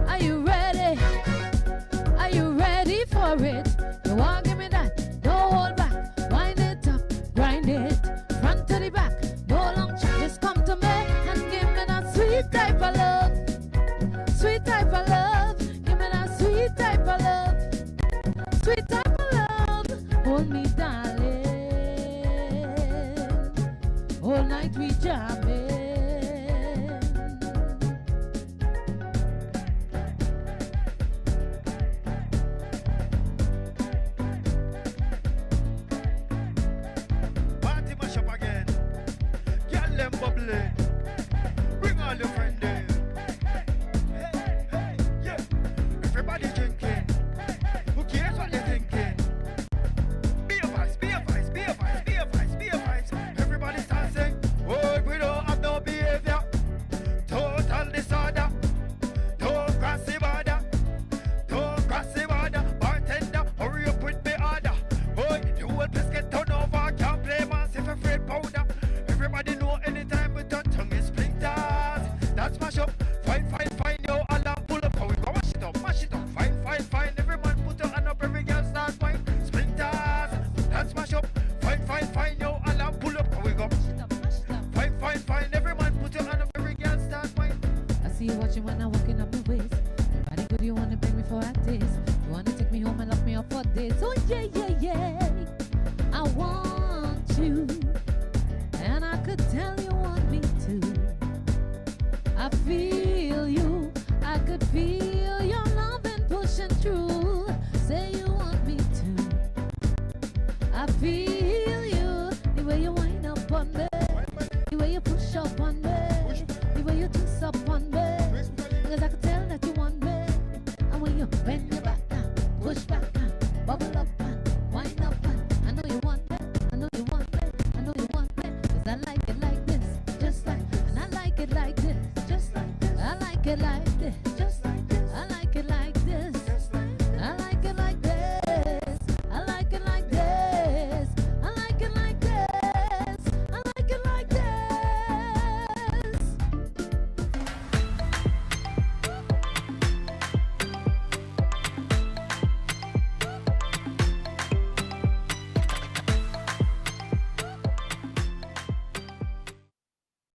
Are you ready? Are you ready for it? You want give me that? Don't hold back. Wind it up, grind it, front to the back. No long chat, just come to me and give me that sweet type of love. Sweet type of love. Give me that sweet type of love. Sweet type of love. Hold me, darling. All night we jamming. Party mash up again. Get them bubbling. Bring all your friends in. Hey, hey, yeah. Everybody drinking. Who cares what they're thinking? Be a vice, be a vice, be a vice, be a vice, be a vice. Everybody's dancing. Oh, we don't have no behavior. Total disorder. Don't cross the border. Don't cross the border. Bartender, hurry up with me order. Boy, the whole place get turned over. Can't play massive afraid powder. Everybody know anytime we touch tongue is splinters. That's mash up. Fine, fine, fine, yo, alarm pull up. How we go mash it up, mash it up. Fine, fine, fine. Every man put your hand up, every girl start fine. Splinters. That's mash up. Fine, fine, fine, yo, alarm pull up. How we go fine, fine, fine. Every man put your hand up, every girl start fine. I see you watching when I'm walking up my waist. Everybody good, you wanna bring me for a taste. You wanna take me home and lock me up for days. Oh yeah, yeah, yeah. I want you, and I could tell you want me too. I feel you, I could feel your loving pushing through. Say you want me to. I feel you, the way you wind up on me, the way you push up on me, the way you twist up on me. Because I could tell that you want me. And when you bend your back down, push back down, bubble up and wind up and I know you want me, I know you want me, I know you want me. Because I like it like this, just like, and I like it like this, just like this. I like it like this.